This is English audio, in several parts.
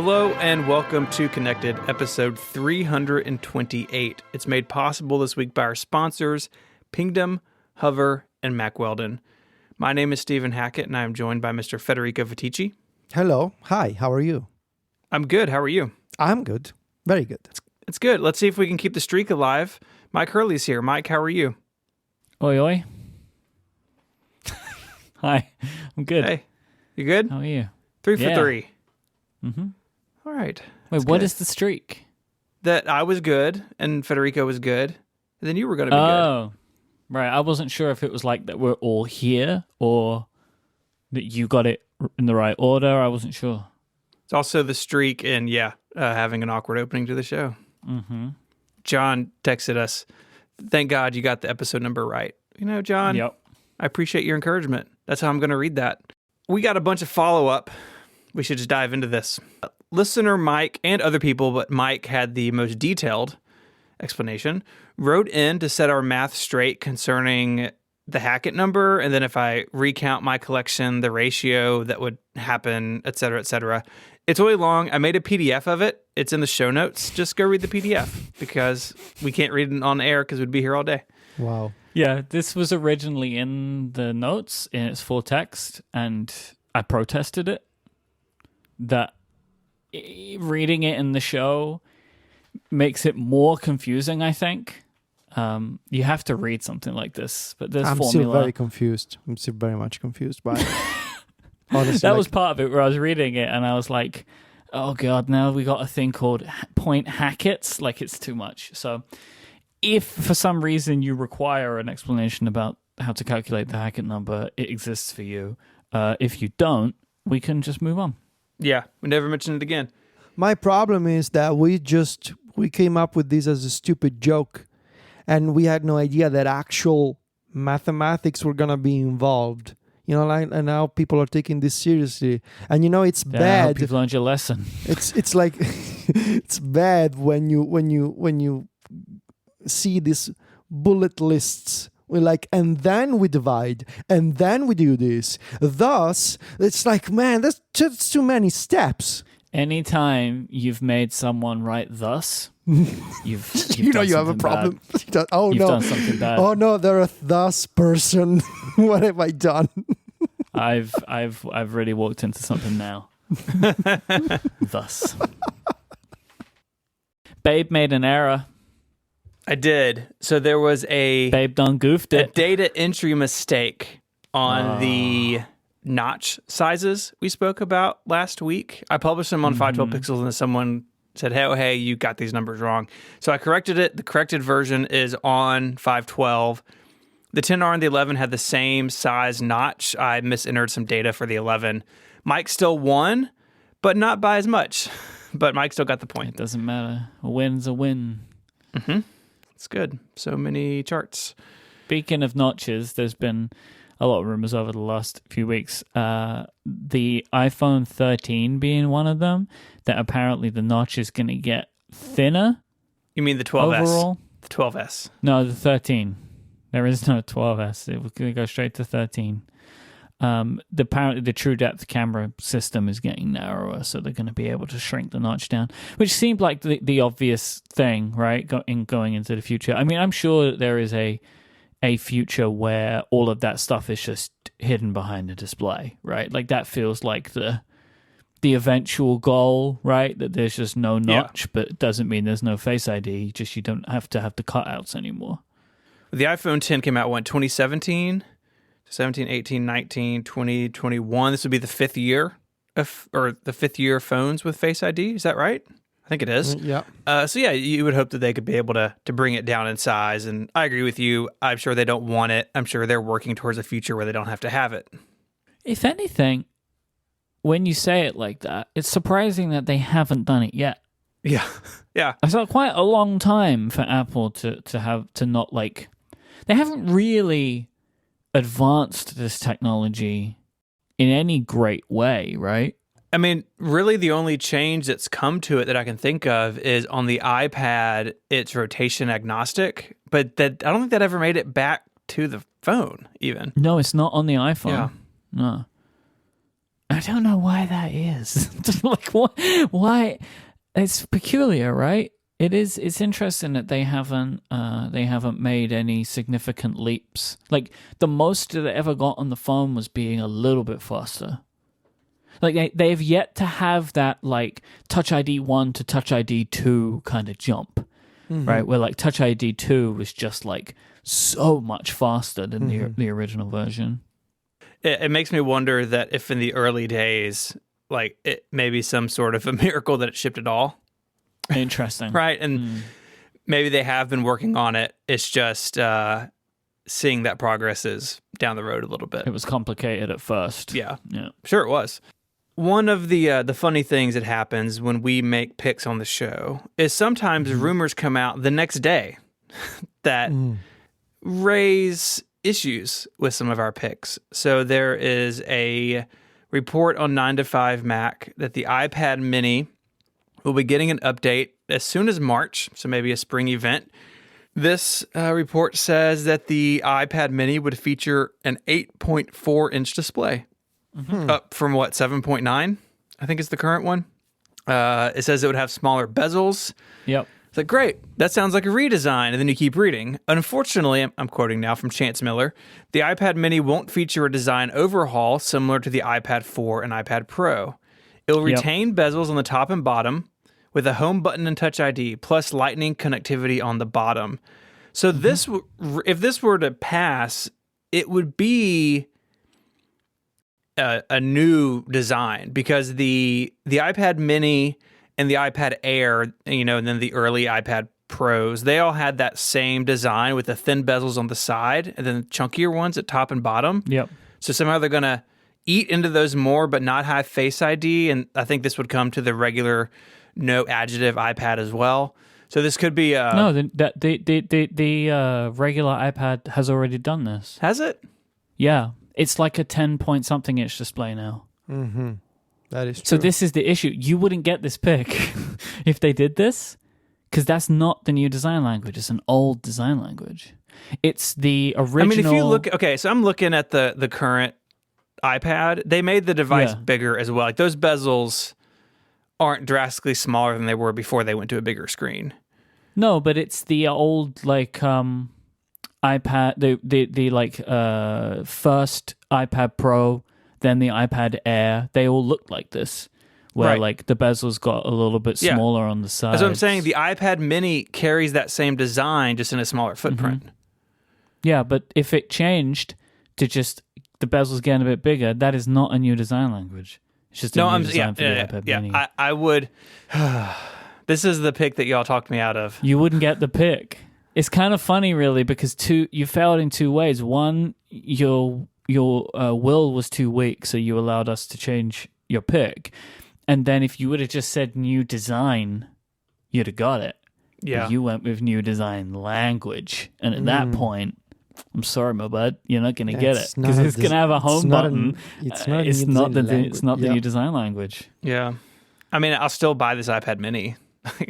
Hello and welcome to Connected, episode 328. It's made possible this week by our sponsors, Pingdom, Hover, and Mack Weldon. My name is Stephen Hackett, and I am joined by Mr. Federico Viticci. Hello. Hi. How are you? I'm good. How are you? I'm good. Very good. It's good. Let's see if we can keep the streak alive. Mike Hurley's here. Mike, how are you? Oi, oi. Hi. I'm good. Hey, you good? How are you? 3 for 3. Mm-hmm. All right. Wait, what is the streak? That I was good and Federico was good, and then you were going to be Oh, right. I wasn't sure if it was like that we're all here or that you got it in the right order. I wasn't sure. It's also the streak and, having an awkward opening to the show. Mm-hmm. John texted us, thank God you got the episode number right. You know, John, Yep. I appreciate your encouragement. That's how I'm going to read that. We got a bunch of follow-up. We should just dive into this. Listener Mike and other people, but Mike had the most detailed explanation, wrote in to set our math straight concerning the Hackett number, and then if I recount my collection, the ratio that would happen, et cetera, et cetera. It's really long. I made a PDF of it. It's in the show notes. Just go read the PDF because we can't read it on air because we'd be here all day. Wow. Yeah, this was originally in the notes in its full text, and I protested it. That reading it in the show makes it more confusing, I think. You have to read something like this, but there's I'm formula. still very confused. I'm still very much confused by it. Honestly, That was part of it where I was reading it and I was like, oh God, now we got a thing called point Hacketts. Like, it's too much. So if for some reason you require an explanation about how to calculate the Hackett number, it exists for you. If you don't, we can just move on. Yeah, we never mentioned it again. My problem is that we came up with this as a stupid joke, and we had no idea that actual mathematics were gonna be involved. You know, like, and now people are taking this seriously, and you know it's Yeah, I bad. hope you've learned your lesson. It's like it's bad when you see these bullet lists. We're like, and then we divide, and then we do this. Thus, it's like, man, that's just too many steps. Anytime you've made someone write thus, you've You know done you have a something problem. bad. Oh You've no! done something bad. Oh no! They're a thus person. What have I done? I've really walked into something now. Thus, Babe made an error. I did. So there was a Babe done goofed a it. data entry mistake on the notch sizes we spoke about last week. I published them on 512 Pixels, and someone said, hey, you got these numbers wrong. So I corrected it. The corrected version is on 512. The 10R and the 11 had the same size notch. I misentered some data for the 11. Mike still won, but not by as much. But Mike still got the point. It doesn't matter. A win's a win. Mm-hmm. It's good. So many charts. Speaking of notches, there's been a lot of rumors over the last few weeks. The iPhone 13 being one of them, that apparently the notch is going to get thinner. You mean the 12S? Overall? The 12S. No, the 13. There is no 12S. It was going to go straight to 13. Apparently the true depth camera system is getting narrower, so they're going to be able to shrink the notch down, which seemed like the obvious thing, right? Going into the future. I mean, I'm sure there is a future where all of that stuff is just hidden behind the display, right? Like that feels like the eventual goal, right? That there's just no notch, but it doesn't mean there's no Face ID. Just you don't have to have the cutouts anymore. The iPhone 10 came out, 2017? 17, 18, 19, 20, 21. This would be the fifth year phones with Face ID. Is that right? I think it is. Yeah. So you would hope that they could be able to bring it down in size. And I agree with you. I'm sure they don't want it. I'm sure they're working towards a future where they don't have to have it. If anything, when you say it like that, it's surprising that they haven't done it yet. Yeah. Yeah. It's like quite a long time for Apple to not like. They haven't really advanced this technology in any great way, right? I mean, really the only change that's come to it that I can think of is on the iPad, it's rotation agnostic, but that I don't think that ever made it back to the phone even. No, it's not on the iPhone. Yeah. No. I don't know why that is. Like, why? It's peculiar, right? It is. It's interesting that they haven't made any significant leaps. Like, the most that they ever got on the phone was being a little bit faster. Like, they've yet to have that, like, Touch ID 1 to Touch ID 2 kind of jump, right? Where, like, Touch ID 2 was just, like, so much faster than the original version. It makes me wonder that if in the early days, like, it may be some sort of a miracle that it shipped at all. Interesting. Right? And maybe they have been working on it. It's just seeing that progress is down the road a little bit. It was complicated at first. Yeah. Yeah. Sure it was. One of the funny things that happens when we make picks on the show is sometimes rumors come out the next day that raise issues with some of our picks. So there is a report on 9 to 5 Mac that the iPad mini will be getting an update as soon as March, so maybe a spring event. This report says that the iPad mini would feature an 8.4-inch display, up from 7.9, I think is the current one. It says it would have smaller bezels. Yep. It's like, great, that sounds like a redesign. And then you keep reading. Unfortunately, I'm quoting now from Chance Miller, the iPad mini won't feature a design overhaul similar to the iPad 4 and iPad Pro. It'll retain bezels on the top and bottom with a home button and Touch ID, plus Lightning connectivity on the bottom. So this, if this were to pass, it would be a new design, because the iPad mini and the iPad Air, and then the early iPad Pros, they all had that same design with the thin bezels on the side and then chunkier ones at top and bottom. Yep. So somehow they're going to eat into those more, but not have Face ID. And I think this would come to the regular no adjective iPad as well. So this could be no, the regular iPad has already done this. Has it? Yeah, it's like a 10-point-something inch display now. That is true. So this is the issue. You wouldn't get this pick if they did this, because that's not the new design language. It's an old design language. It's the original. I mean, if you look, okay, so I'm looking at the current iPad. They made the device bigger as well. Like, those bezels aren't drastically smaller than they were before they went to a bigger screen. No, but it's the old iPad, the first iPad Pro, then the iPad Air. They all looked like this, where like the bezels got a little bit smaller on the side. That's what I'm saying. The iPad mini carries that same design, just in a smaller footprint. Yeah, but if it changed to just the bezels getting a bit bigger, that is not a new design language. It's just a new design for the iPad mini. I would. This is the pick that y'all talked me out of. You wouldn't get the pick. It's kind of funny, really, because you failed in two ways. One, your will was too weak, so you allowed us to change your pick. And then if you would have just said new design, you'd have got it. Yeah. But you went with new design language. And at that point, I'm sorry, my bud, you're not going to get it, because it's going to have a home button. It's not the new design language. Yeah. I mean, I'll still buy this iPad mini.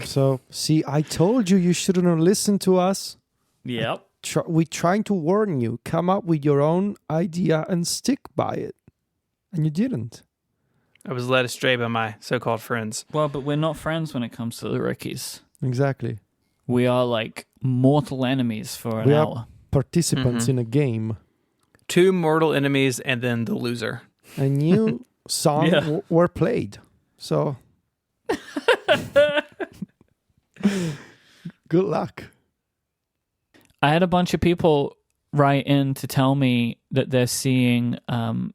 So, see, I told you shouldn't have listened to us. Yep. We're trying to warn you. Come up with your own idea and stick by it. And you didn't. I was led astray by my so-called friends. Well, but we're not friends when it comes to the Rickies. Exactly. We are like mortal enemies for an hour. Participants in a game. 2 mortal enemies and then the loser. A new song were played. So good luck. I had a bunch of people write in to tell me that they're seeing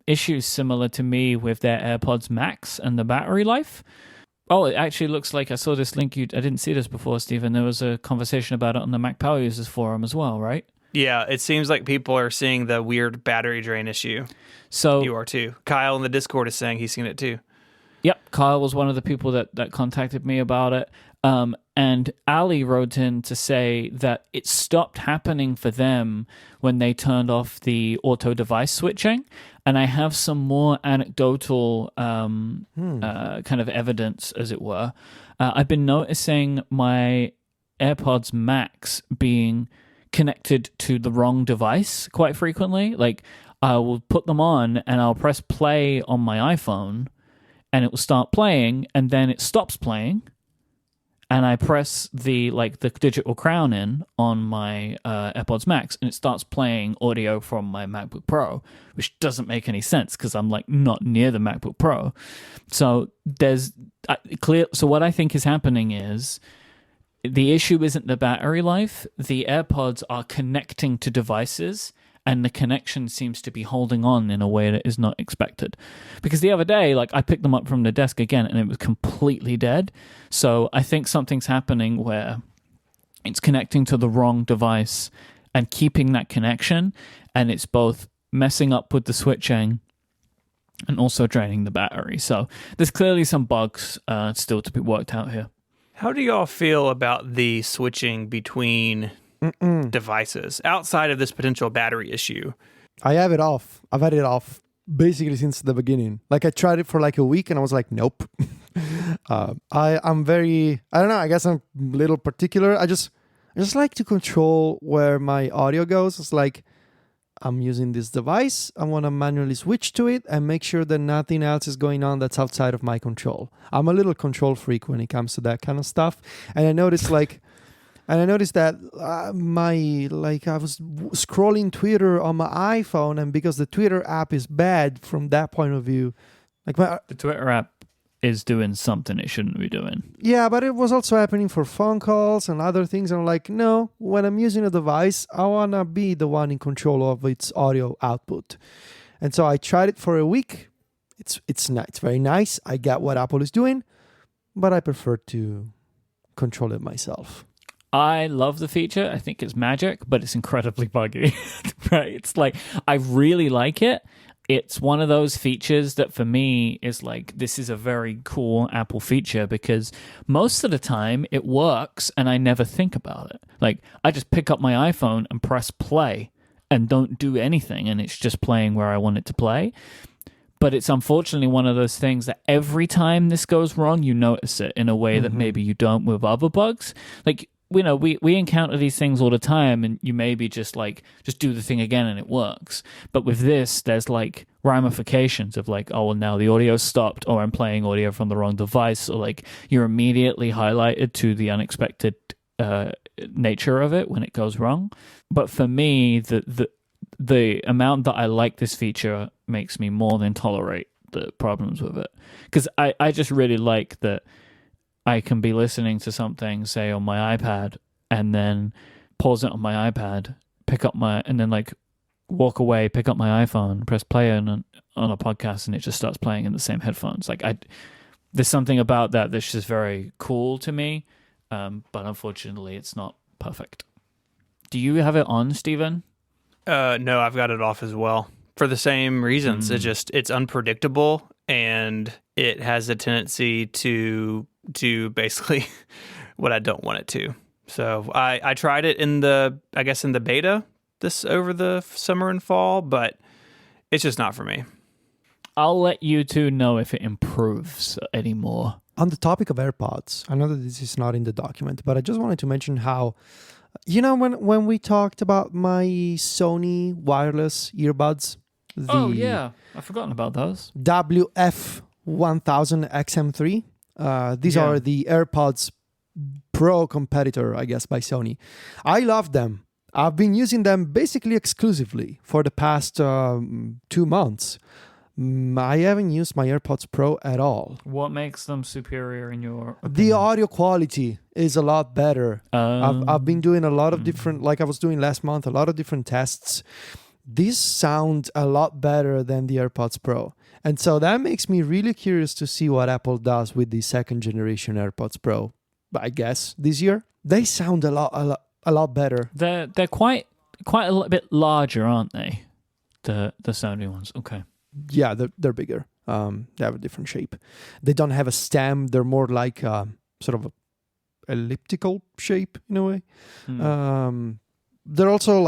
issues similar to me with their AirPods Max and the battery life. Oh, it actually looks like I saw this link. I didn't see this before, Stephen. There was a conversation about it on the Mac Power Users Forum as well, right? Yeah, it seems like people are seeing the weird battery drain issue. So you are too. Kyle in the Discord is saying he's seen it too. Yep, Kyle was one of the people that contacted me about it. And Ali wrote in to say that it stopped happening for them when they turned off the auto device switching. And I have some more anecdotal kind of evidence, as it were. I've been noticing my AirPods Max being connected to the wrong device quite frequently. Like, I will put them on and I'll press play on my iPhone and it will start playing and then it stops playing. And I press the digital crown in on my AirPods Max, and it starts playing audio from my MacBook Pro, which doesn't make any sense because I'm like not near the MacBook Pro. So there's clear. So what I think is happening is the issue isn't the battery life. The AirPods are connecting to devices, and the connection seems to be holding on in a way that is not expected. Because the other day, I picked them up from the desk again, and it was completely dead. So I think something's happening where it's connecting to the wrong device and keeping that connection, and it's both messing up with the switching and also draining the battery. So there's clearly some bugs still to be worked out here. How do y'all feel about the switching between devices outside of this potential battery issue? I have it off. I've had it off basically since the beginning. I tried it for a week and I was like, nope. I'm very, I don't know, I guess I'm a little particular. I just like to control where my audio goes. It's like I'm using this device. I want to manually switch to it and make sure that nothing else is going on that's outside of my control. I'm a little control freak when it comes to that kind of stuff. And I noticed that I was scrolling Twitter on my iPhone, and because the Twitter app is bad from that point of view, the Twitter app is doing something it shouldn't be doing. Yeah, but it was also happening for phone calls and other things. I'm like, no, when I'm using a device, I want to be the one in control of its audio output. And so I tried it for a week. It's very nice. I get what Apple is doing, but I prefer to control it myself. I love the feature. I think it's magic, but it's incredibly buggy. Right? It's I really like it. It's one of those features that for me is this is a very cool Apple feature because most of the time it works and I never think about it. I just pick up my iPhone and press play and don't do anything, and it's just playing where I want it to play. But it's unfortunately one of those things that every time this goes wrong, you notice it in a way that maybe you don't with other bugs. We encounter these things all the time, and you maybe just do the thing again and it works. But with this, there's ramifications of oh, well, now the audio stopped, or I'm playing audio from the wrong device, or you're immediately highlighted to the unexpected nature of it when it goes wrong. But for me, the amount that I like this feature makes me more than tolerate the problems with it. Because I just really like that I can be listening to something, say, on my iPad, and then pause it on my iPad, and then walk away, pick up my iPhone, press play on a podcast, and it just starts playing in the same headphones. There's something about that that's just very cool to me, but unfortunately, it's not perfect. Do you have it on, Steven? No, I've got it off as well for the same reasons. It's unpredictable, and it has a tendency to do basically what I don't want it to. So I tried it in the beta over the summer and fall, but it's just not for me. I'll let you two know if it improves anymore. On the topic of AirPods, I know that this is not in the document, but I just wanted to mention how, when we talked about my Sony wireless earbuds. Oh, yeah. I've forgotten about those. WF-1000 XM3. These are the AirPods Pro competitor, I guess, by Sony. I love them. I've been using them basically exclusively for the past 2 months. I haven't used my AirPods Pro at all. What makes them superior in your opinion? The audio quality is a lot better. I've been doing a lot of different, like I was doing last month, a lot of different tests. These sound a lot better than the AirPods Pro. And so that makes me really curious to see what Apple does with the second generation AirPods Pro. I guess this year they sound a lot better. They're quite a little bit larger, aren't they? The Sony ones. Okay. Yeah, they're bigger. They have a different shape. They don't have a stem. They're more like sort of a elliptical shape in a way. They're also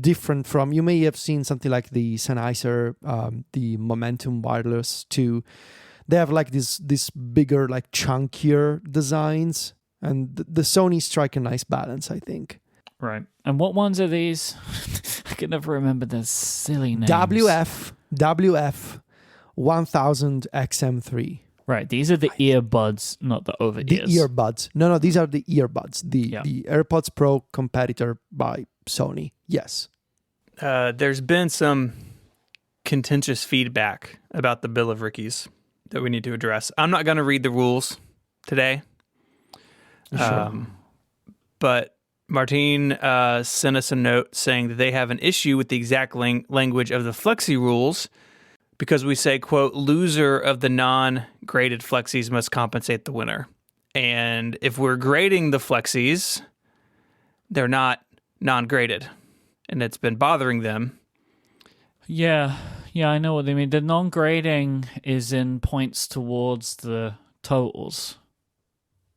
different from, you may have seen something like the Sennheiser, the Momentum Wireless 2. They have this bigger, chunkier designs, and the Sony strike a nice balance, I think. Right. And what ones are these? I can never remember the silly names. WF 1000 XM3. Right. These are the earbuds, not the over The ears. earbuds. No, these are the earbuds. The Yeah. the AirPods Pro competitor by Sony. Yes. There's been some contentious feedback about the Bill of Rickies that we need to address. I'm not going to read the rules today. Sure. But Martine sent us a note saying that they have an issue with the exact language of the Flexi rules because we say, quote, loser of the non-graded Flexis must compensate the winner. And if we're grading the Flexis, they're not non-graded. And it's been bothering them. Yeah, I know what they mean. The non-grading is in points towards the totals.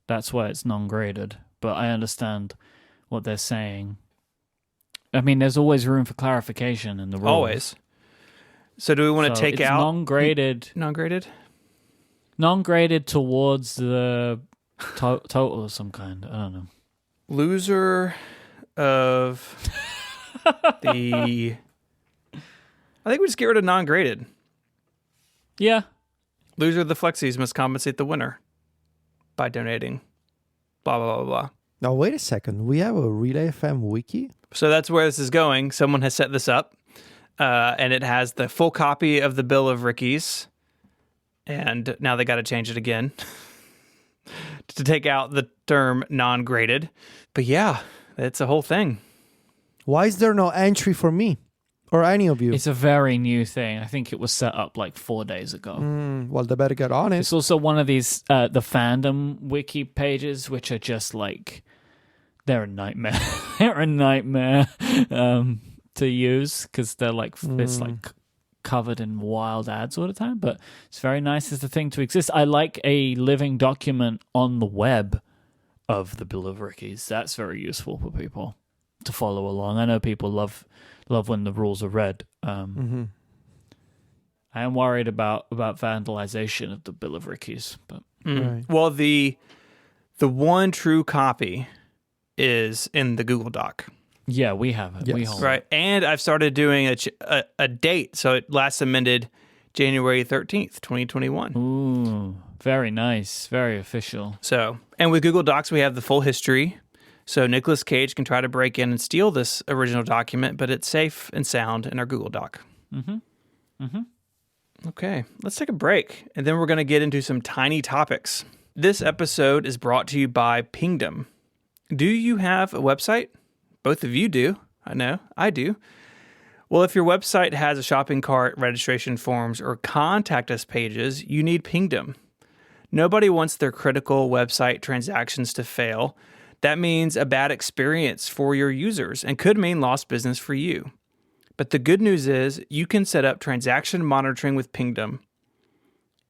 That's why it's non-graded. But I understand what they're saying. I mean, there's always room for clarification in the rules. Always. So do we want to take it's out non-graded? Non-graded? Non-graded towards the total of some kind. I don't know. Loser of the... I think we just get rid of non-graded. Yeah. Loser of the Flexis must compensate the winner by donating. Blah, blah, blah, blah. Now, wait a second. We have a Relay FM wiki? So that's where this is going. Someone has set this up, and it has the full copy of the Bill of Rickies, and now they got to change it again to take out the term non-graded. But yeah, it's a whole thing. Why is there no entry for me? Or any of you? It's a very new thing. I think it was set up like 4 days ago. Well, they better get on it. It's also one of these, the fandom wiki pages, which are just like, they're a nightmare. They're a nightmare to use because they're like, it's like covered in wild ads all the time. But it's very nice as the thing to exist. I like a living document on the web of the Bill of Rickies. That's very useful for people to follow along. I know people love when the rules are read. I am worried about vandalization of the Bill of Rickies, but Right. Well, the one true copy is in the Google Doc. yeah, we have it. We Yes. hold Right. And I've started doing a date. So it last amended January 13th, 2021. it. Ooh, very nice, very official. So, and with Google Docs, we have the full history. So Nicolas Cage can try to break in and steal this original document, but it's safe and sound in our Google Doc. Okay, let's take a break, and then we're going to get into some tiny topics. This episode is brought to you by Pingdom. Do you have a website? Both of you do. I know, I do. Well, if your website has a shopping cart, registration forms, or contact us pages, you need Pingdom. Nobody wants their critical website transactions to fail. That means a bad experience for your users and could mean lost business for you. But the good news is you can set up transaction monitoring with Pingdom.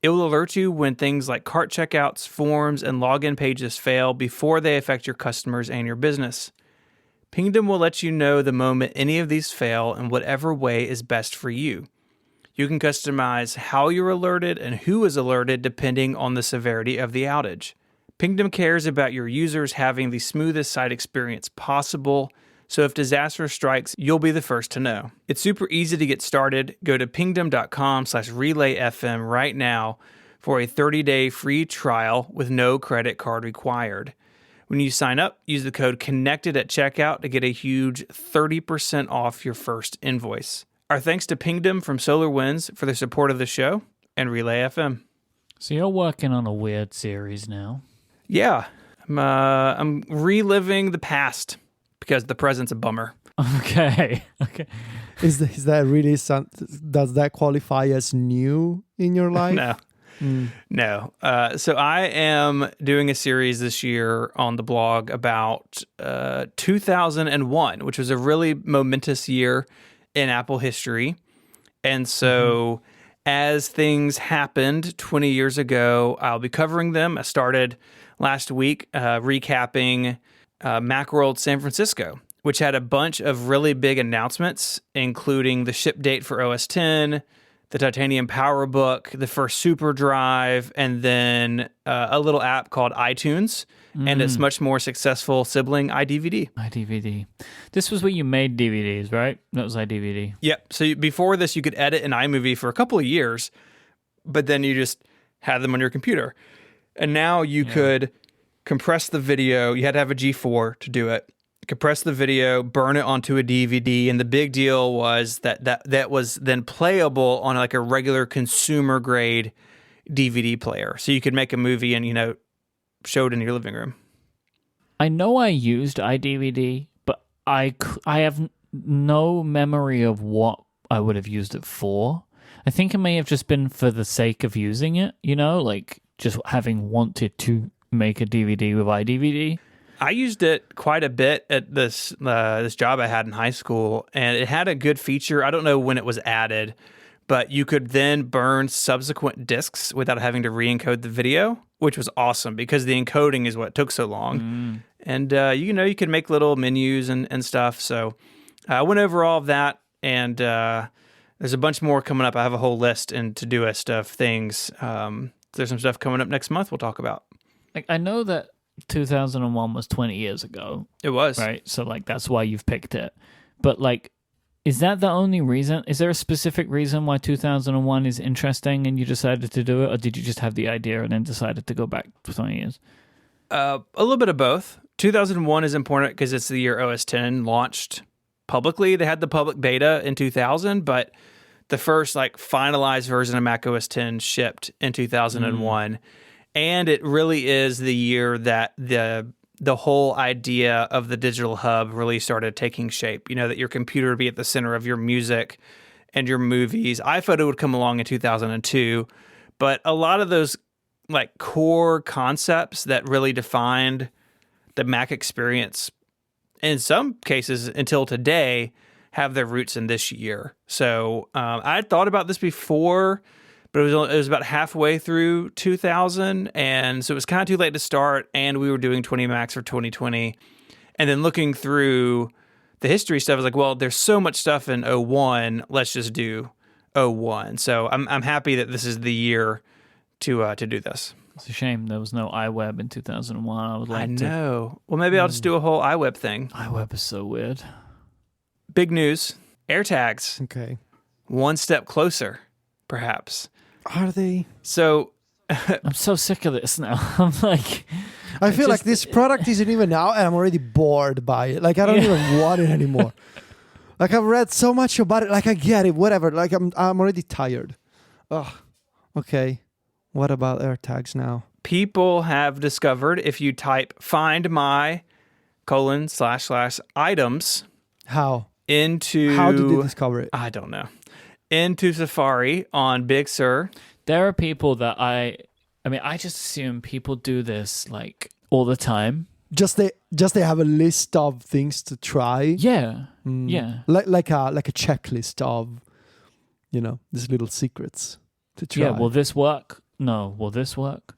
It will alert you when things like cart checkouts, forms, and login pages fail before they affect your customers and your business. Pingdom will let you know the moment any of these fail in whatever way is best for you. You can customize how you're alerted and who is alerted depending on the severity of the outage. Pingdom cares about your users having the smoothest site experience possible, so if disaster strikes, you'll be the first to know. It's super easy to get started. Go to pingdom.com/relayfm right now for a 30-day free trial with no credit card required. When you sign up, use the code CONNECTED at checkout to get a huge 30% off your first invoice. Our thanks to Pingdom from SolarWinds for their support of the show and Relay FM. So you're working on a weird series now. Yeah, I'm reliving the past because the present's a bummer. Okay. Is that really does that qualify as new in your life? No. So I am doing a series this year on the blog about 2001, which was a really momentous year in Apple history. And so as things happened 20 years ago, I'll be covering them. I started last week recapping Macworld San Francisco, which had a bunch of really big announcements, including the ship date for OS X, the Titanium PowerBook, the first Super Drive, and then a little app called iTunes, and its much more successful sibling iDVD. iDVD. This was where you made DVDs, right? That was iDVD. Yep. So before this, you could edit in iMovie for a couple of years, but then you just had them on your computer. And now you could compress the video. You had to have a G4 to do it. Compress the video, burn it onto a DVD, and the big deal was that was then playable on like a regular consumer grade DVD player. So you could make a movie and, show it in your living room. I know I used iDVD, but I have no memory of what I would have used it for. I think it may have just been for the sake of using it, like just having wanted to make a DVD with iDVD. I used it quite a bit at this job I had in high school, and it had a good feature. I don't know when it was added, but you could then burn subsequent discs without having to re-encode the video, which was awesome because the encoding is what took so long. And, you could make little menus and stuff. So I went over all of that, and there's a bunch more coming up. I have a whole list and Todoist of things. There's some stuff coming up next month we'll talk about. Like, I know that 2001 was 20 years ago. It was. Right? So, that's why you've picked it. But, is that the only reason? Is there a specific reason why 2001 is interesting and you decided to do it? Or did you just have the idea and then decided to go back for 20 years? A little bit of both. 2001 is important because it's the year OS X launched publicly. They had the public beta in 2000, but the first, finalized version of Mac OS X shipped in 2001. And it really is the year that the whole idea of the digital hub really started taking shape. That your computer would be at the center of your music and your movies. iPhoto would come along in 2002, but a lot of those core concepts that really defined the Mac experience, in some cases until today, have their roots in this year. So I had thought about this before, but it was about halfway through 2000, and so it was kind of too late to start, and we were doing 20 Macs for 2020. And then looking through the history stuff, I was like, well, there's so much stuff in 01, let's just do 01. So I'm happy that this is the year to do this. It's a shame there was no iWeb in 2001. I would like to. I know. Well, maybe I'll just do a whole iWeb thing. iWeb is so weird. Big news. AirTags. Okay. One step closer, perhaps. Are they? So I'm so sick of this now. I'm I feel like this product isn't even out and I'm already bored by it. I don't even want it anymore. I've read so much about it. I get it, whatever. I'm already tired. Ugh. Okay. What about AirTags now? People have discovered if you type find my : / items How? into... How did they discover it? I don't know. Into Safari on Big Sur. There are people that I just assume people do this all the time. Just they have a list of things to try. Yeah. Yeah. Like a checklist of, these little secrets to try. Yeah, will this work? No, will this work?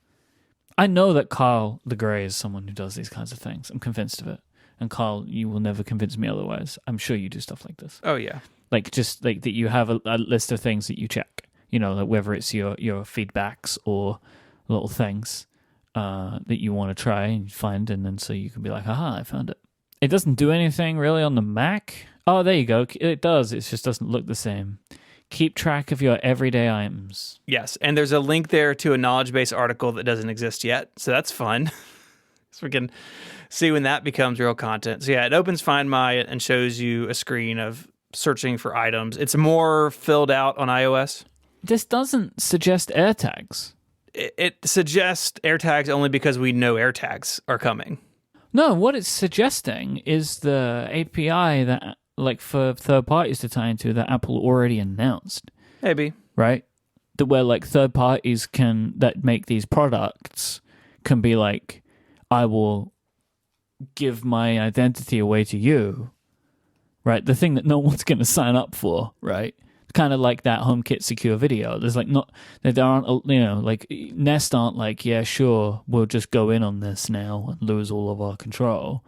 I know that Kyle the Grey is someone who does these kinds of things. I'm convinced of it. And Kyle, you will never convince me otherwise. I'm sure you do stuff like this. Oh, yeah. That you have a list of things that you check. Whether it's your feedbacks or little things that you want to try and find, and then so you can be like, aha, I found it. It doesn't do anything really on the Mac. Oh, there you go. It does. It just doesn't look the same. Keep track of your everyday items. Yes, and there's a link there to a knowledge base article that doesn't exist yet, so that's fun. So we can see when that becomes real content. So yeah, it opens Find My and shows you a screen of searching for items. It's more filled out on iOS. This doesn't suggest AirTags. It suggests AirTags only because we know AirTags are coming. No, what it's suggesting is the API that, for third parties to tie into that Apple already announced. Maybe. Right? That where, third parties that make these products can be I will give my identity away to you, right? The thing that no one's going to sign up for, right? Kind of like that HomeKit secure video. There's there aren't, Nest aren't yeah, sure, we'll just go in on this now and lose all of our control.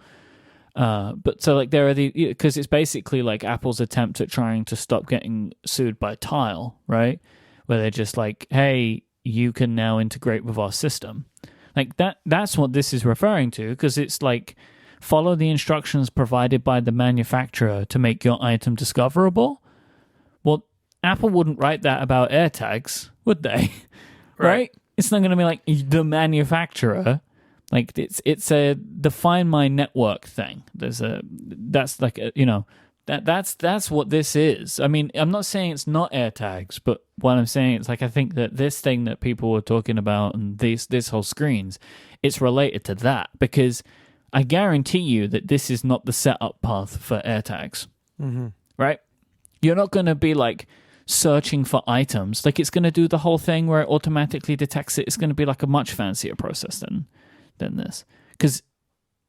But so like there are because it's basically like Apple's attempt at trying to stop getting sued by Tile, right? Where they're just like, hey, you can now integrate with our system. Like that's what this is referring to, because it's like, follow the instructions provided by the manufacturer to make your item discoverable. Well, Apple wouldn't write that about AirTags, would they? Right? It's not going to be like the manufacturer. Like it's a define my network thing. That's like that's what this is. I mean, I'm not saying it's not AirTags, but what I'm saying is like, I think that this thing that people were talking about and this whole screens, it's related to that, because I guarantee you that this is not the setup path for AirTags, right? You're not going to be like searching for items. Like, it's going to do the whole thing where it automatically detects it. It's going to be like a much fancier process than this, because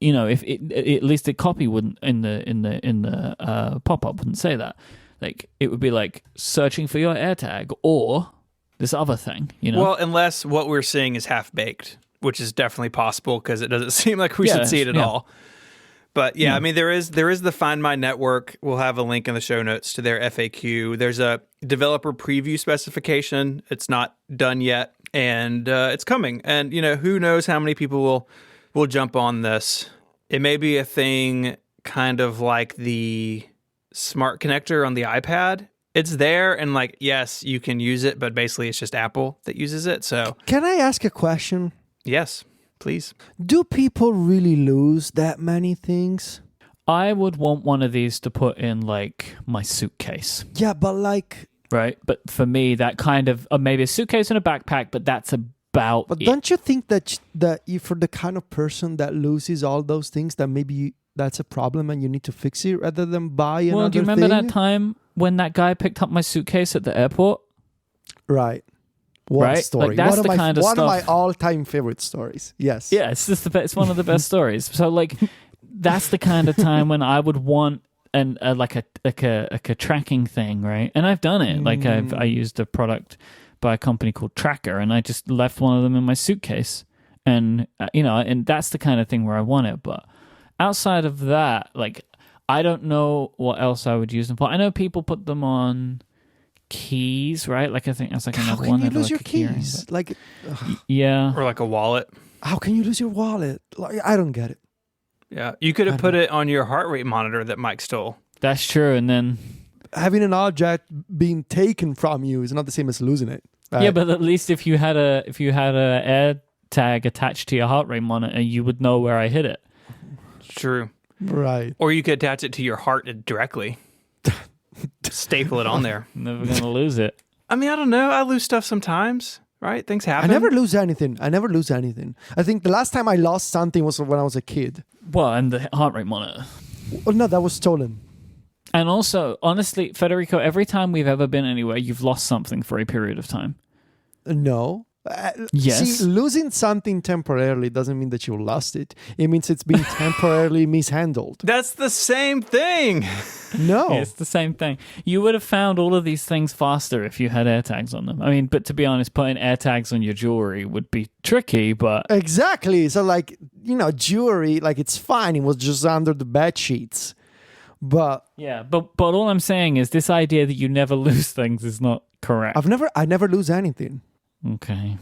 if at least the copy wouldn't in the pop up wouldn't say that. Like, it would be like searching for your AirTag or this other thing. Well, unless what we're seeing is half baked, which is definitely possible, because it doesn't seem like we should see it at all. But I mean, there is the Find My Network. We'll have a link in the show notes to their FAQ. There's a developer preview specification. It's not done yet, and it's coming. And who knows how many people will jump on this. It may be a thing kind of like the smart connector on the iPad. It's there, and like, yes, you can use it, but basically it's just Apple that uses it. So, can I ask a question? Yes, please. Do people really lose that many things? I would want one of these to put in like my suitcase. Yeah, but like... Right? But for me, that kind of... maybe a suitcase and a backpack, but that's about But it. don't you think that if for the kind of person that loses all those things, that maybe that's a problem and you need to fix it rather than buy another thing? Well, do you remember that time when that guy picked up my suitcase at the airport? Right. What right? story? Like, that's one of my all-time favorite stories. Yes. Yeah, it's just it's one of the best stories. So like, that's the kind of time when I would want like a tracking thing, right? And I've done it. Like I used a product by a company called Tracker, and I just left one of them in my suitcase, and and that's the kind of thing where I want it. But outside of that, like, I don't know what else I would use them for. I know people put them on keys, right? Like, I think that's like another one. How can you lose your keyring, keys? Like, yeah, or like a wallet. How can you lose your wallet? Like, I don't get it. Yeah, you could have put it on your heart rate monitor that Mike stole. That's true. And then having an object being taken from you is not the same as losing it. Right? Yeah, but at least if you had a air tag attached to your heart rate monitor, you would know where I hit it. True. Right. Or you could attach it to your heart directly. Staple it on there. Never gonna lose it. I mean, I don't know. I lose stuff sometimes, right? Things happen. I never lose anything. I think the last time I lost something was when I was a kid. Well, and the heart rate monitor. Well, no, that was stolen. And also, honestly, Federico, every time we've ever been anywhere, you've lost something for a period of time. No. Yes. See, losing something temporarily doesn't mean that you lost it. It means it's been temporarily mishandled. That's the same thing. No. It's the same thing. You would have found all of these things faster if you had AirTags on them. I mean, but to be honest, putting AirTags on your jewelry would be tricky, but... Exactly. So, like, jewelry, like, it's fine. It was just under the bed sheets. But... Yeah, but all I'm saying is this idea that you never lose things is not correct. I never lose anything. Okay.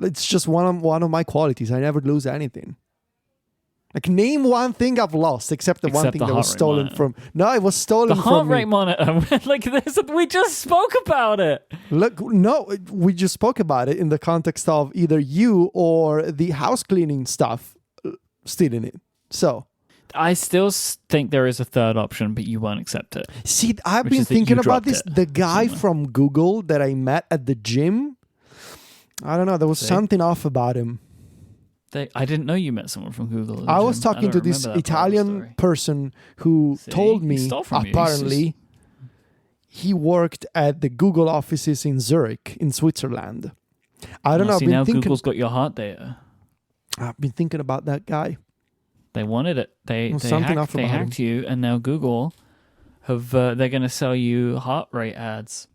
It's just one of my qualities. I never lose anything. Like, name one thing I've lost except one thing that was stolen from... No, it was stolen from me. The heart rate monitor. Like, we just spoke about it. Look, no, we just spoke about it in the context of either you or the house cleaning stuff stealing it. So... I still think there is a third option, but you won't accept it. See, I've been thinking about this. The guy from Google that I met at the gym... I don't know. There was something off about him. I didn't know you met someone from Google. I was talking to this Italian person who told me, apparently, he worked at the Google offices in Zurich, in Switzerland. I don't know. See, now Google's got your heart data. I've been thinking about that guy. They wanted it. They hacked you, and now Google they're going to sell you heart rate ads.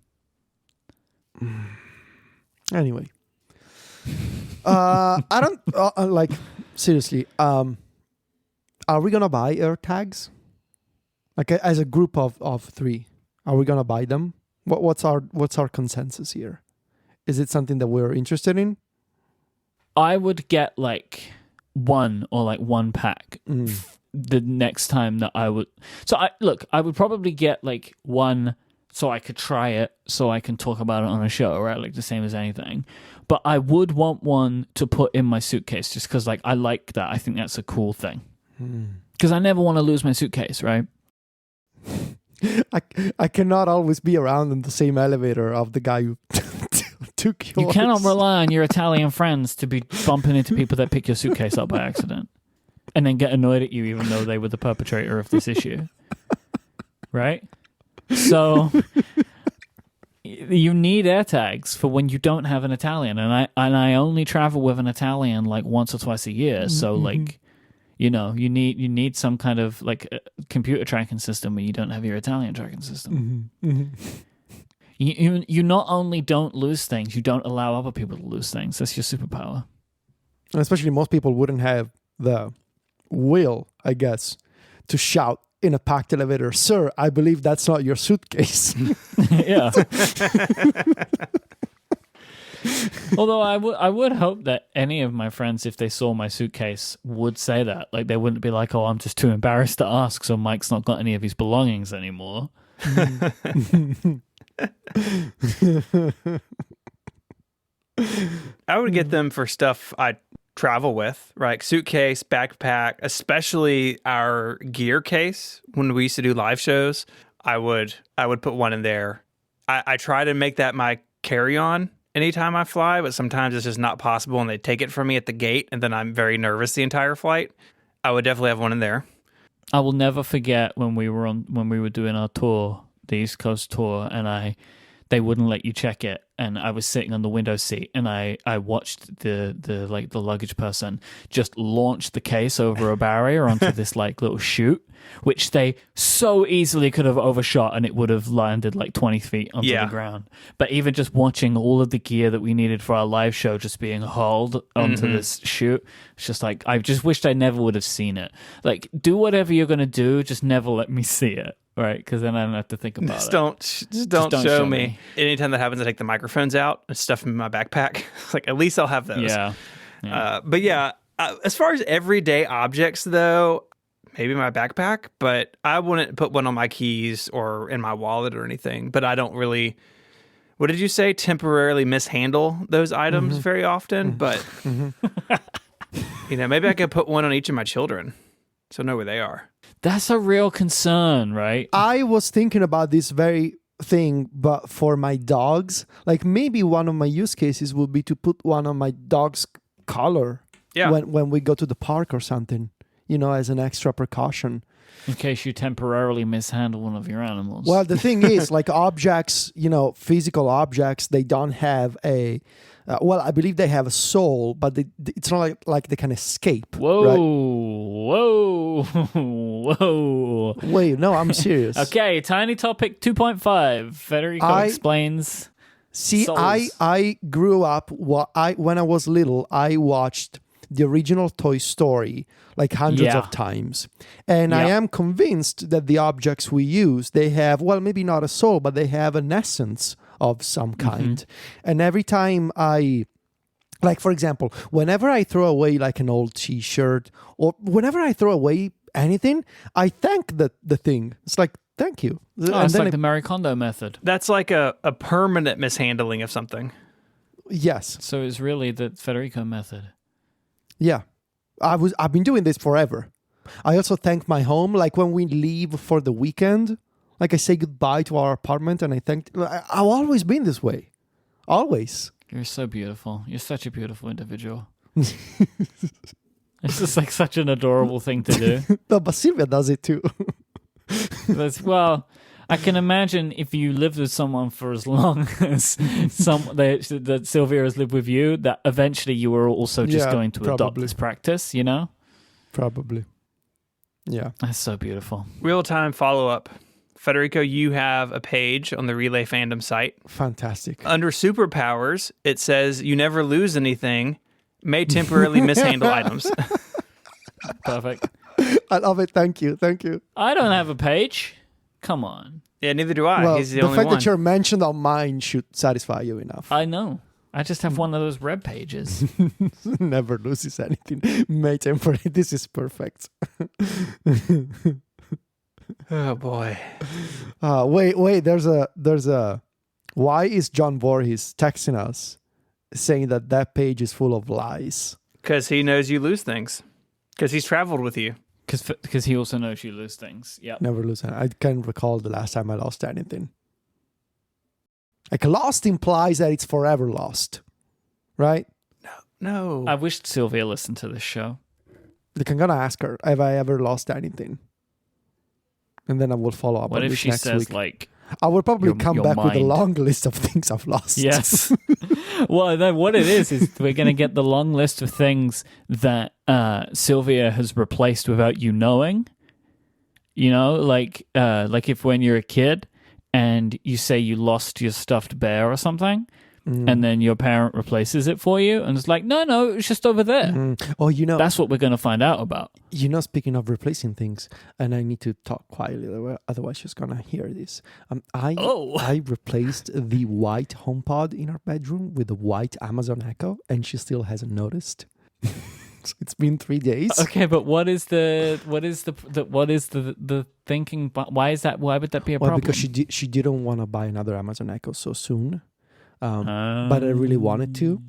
Anyway. I don't like seriously. I are we gonna buy AirTags? Like as a group of 3, are we gonna buy them? What's our consensus here? Is it something that we're interested in? I would get like one or like one pack the next time that I would. So I would probably get like one so I could try it, so I can talk about it on a show, right? Like the same as anything. But I would want one to put in my suitcase just because like I like that. I think that's a cool thing. Because I never want to lose my suitcase, right? I cannot always be around in the same elevator of the guy who took yours. You cannot rely on your Italian friends to be bumping into people that pick your suitcase up by accident and then get annoyed at you even though they were the perpetrator of this issue. Right? So you need AirTags for when you don't have an Italian, and I only travel with an Italian like once or twice a year. So like, you know, you need some kind of like a computer tracking system when you don't have your Italian tracking system. You not only don't lose things, you don't allow other people to lose things. That's your superpower. And especially most people wouldn't have the will, I guess, to shout in a packed elevator, "Sir, I believe that's not your suitcase." Yeah. Although I would hope that any of my friends, if they saw my suitcase, would say that. Like they wouldn't be like, "Oh, I'm just too embarrassed to ask, so Mike's not got any of his belongings anymore." I would get them for stuff I travel with, right? Suitcase, backpack, especially our gear case. When we used to do live shows, I would put one in there. I try to make that my carry-on anytime I fly, but sometimes it's just not possible and they take it from me at the gate and then I'm very nervous the entire flight. I would definitely have one in there. I will never forget when we were doing our tour, the East Coast tour, and they wouldn't let you check it, and I was sitting on the window seat, and I watched the luggage person just launch the case over a barrier onto this like little chute, which they so easily could have overshot, and it would have landed like 20 feet onto the ground. But even just watching all of the gear that we needed for our live show just being hauled onto this chute, it's just like I just wished I never would have seen it. Like, do whatever you're gonna do, just never let me see it. Right, because then I don't have to think about it. Just don't show me. Anytime that happens, I take the microphones out and stuff them in my backpack. Like, at least I'll have those. Yeah. But yeah, as far as everyday objects, though, maybe my backpack, but I wouldn't put one on my keys or in my wallet or anything. But I don't really, what did you say, temporarily mishandle those items very often. But, you know, maybe I could put one on each of my children so I know where they are. That's a real concern, right? I was thinking about this very thing, but for my dogs, like maybe one of my use cases would be to put one on my dog's collar when we go to the park or something, you know, as an extra precaution. In case you temporarily mishandle one of your animals. Well, the thing is, like objects, you know, physical objects, they don't have a... well, I believe they have a soul, but it's not like they can escape. Whoa, right? whoa. Wait, no, I'm serious. Okay, Tiny Topic 2.5. Federico explains. See, souls. I grew up, when I was little, I watched the original Toy Story like hundreds of times. And I am convinced that the objects we use, they have, well, maybe not a soul, but they have an essence of some kind. And every time like, for example, whenever I throw away like an old t-shirt or whenever I throw away anything, I thank the thing. It's like, thank you. It's like the Marie Kondo method. That's like a permanent mishandling of something. Yes. So it's really the Federico method. Yeah. I've been doing this forever. I also thank my home, like when we leave for the weekend. Like I say goodbye to our apartment and I thank... I've always been this way. Always. You're so beautiful. You're such a beautiful individual. It's just like such an adorable thing to do. No, but Sylvia does it too. Well, I can imagine if you lived with someone for as long as that Sylvia has lived with you, that eventually you were also just going to adopt this practice, you know? Probably. Yeah. That's so beautiful. Real-time follow-up. Federico, you have a page on the Relay Fandom site. Fantastic. Under superpowers, it says you never lose anything, may temporarily mishandle items. Perfect. I love it. Thank you. Thank you. I don't have a page. Come on. Yeah, neither do I. Well, He's the the only fact one. that you're mentioned on mine should satisfy you enough. I know. I just have one of those web pages. Never loses anything. May temporary. This is perfect. Oh boy. Wait. There's a. Why is John Voorhees texting us, saying that page is full of lies? Because he knows you lose things. Because he's traveled with you. Because he also knows you lose things. Yeah. Never lose. I can't recall the last time I lost anything. Like lost implies that it's forever lost, right? No. I wish Sylvia listened to this show. Like I'm gonna ask her, have I ever lost anything? And then I will follow up What on if this she next says week. like, I will probably your- come your back with a mind? long list of things I've lost. yes. Well, then what it is we're going to get the long list of things that Sylvia has replaced without you knowing. You know, like if when you're a kid and you say you lost your stuffed bear or something, and then your parent replaces it for you, and it's like, no, it was just over there. Oh, That's what we're going to find out about. Speaking of replacing things, and I need to talk quietly, otherwise she's gonna hear this. I replaced the white HomePod in our bedroom with the white Amazon Echo, and she still hasn't noticed. So it's been 3 days. Okay, but what is the thinking? Why is that? Why would that be a problem? Well, because she didn't want to buy another Amazon Echo so soon, but I really wanted to,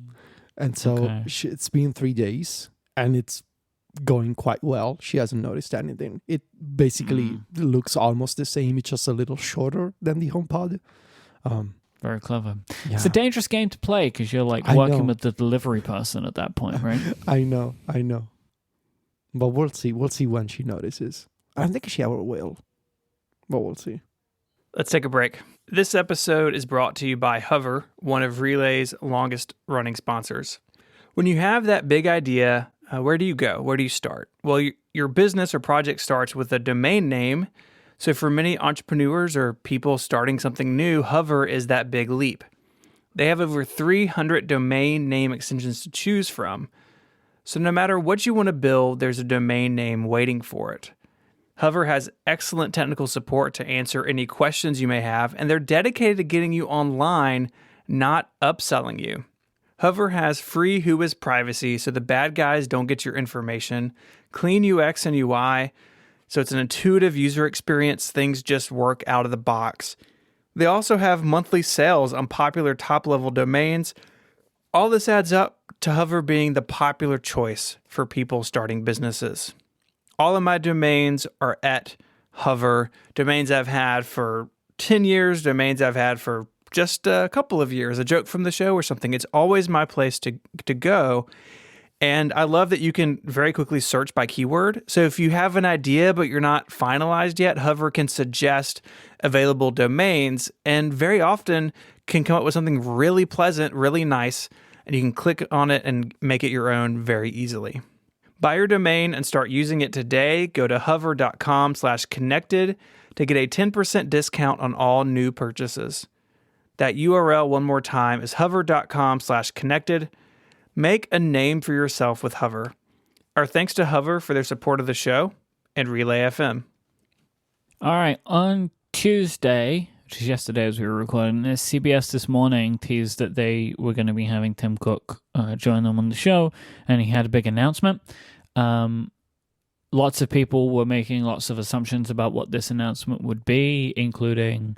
and so Okay. it's been 3 days, and it's going quite well. She hasn't noticed anything. It basically looks almost the same. It's just a little shorter than the HomePod. Very clever. Yeah. It's a dangerous game to play because you're like I working know. with the delivery person at that point, right? I know. But we'll see. We'll see when she notices. I don't think she ever will, but we'll see. Let's take a break. This episode is brought to you by Hover, one of Relay's longest running sponsors. When you have that big idea, where do you go? Where do you start? Well, your business or project starts with a domain name. So for many entrepreneurs or people starting something new, Hover is that big leap. They have over 300 domain name extensions to choose from. So no matter what you want to build, there's a domain name waiting for it. Hover has excellent technical support to answer any questions you may have, and they're dedicated to getting you online, not upselling you. Hover has free Whois privacy, so the bad guys don't get your information, clean UX and UI, so it's an intuitive user experience. Things just work out of the box. They also have monthly sales on popular top-level domains. All this adds up to Hover being the popular choice for people starting businesses. All of my domains are at Hover. Domains I've had for 10 years, domains I've had for just a couple of years, a joke from the show or something. It's always my place to go. And I love that you can very quickly search by keyword. So if you have an idea but you're not finalized yet, Hover can suggest available domains and very often can come up with something really pleasant, really nice, and you can click on it and make it your own very easily. Buy your domain and start using it today. Go to hover.com/connected to get a 10% discount on all new purchases. That URL one more time is hover.com/connected. Make a name for yourself with Hover. Our thanks to Hover for their support of the show and Relay FM. All right. On Tuesday, which is yesterday as we were recording this, CBS This Morning teased that they were going to be having Tim Cook join them on the show, and he had a big announcement. Lots of people were making lots of assumptions about what this announcement would be, including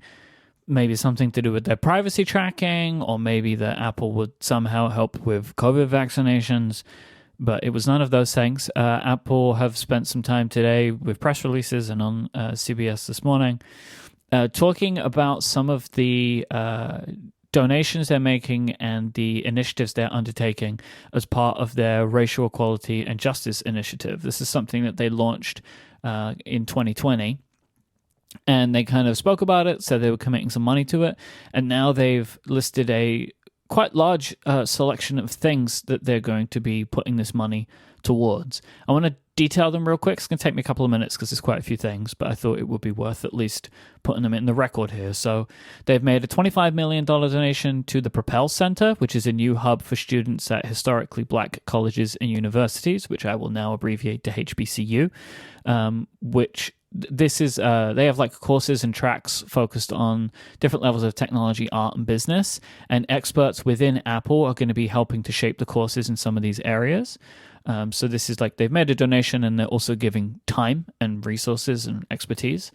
maybe something to do with their privacy tracking, or maybe that Apple would somehow help with COVID vaccinations. But it was none of those things. Apple have spent some time today with press releases and on CBS This Morning talking about some of the donations they're making and the initiatives they're undertaking as part of their racial equality and justice initiative. This is something that they launched in 2020. And they kind of spoke about it, said they were committing some money to it, and now they've listed a quite large selection of things that they're going to be putting this money towards. I want to detail them real quick. It's going to take me a couple of minutes because there's quite a few things, but I thought it would be worth at least putting them in the record here. So they've made a $25 million donation to the Propel Center, which is a new hub for students at historically black colleges and universities, which I will now abbreviate to HBCU, which this is they have like courses and tracks focused on different levels of technology, art, and business, and experts within Apple are going to be helping to shape the courses in some of these areas. So this is like they've made a donation and they're also giving time and resources and expertise.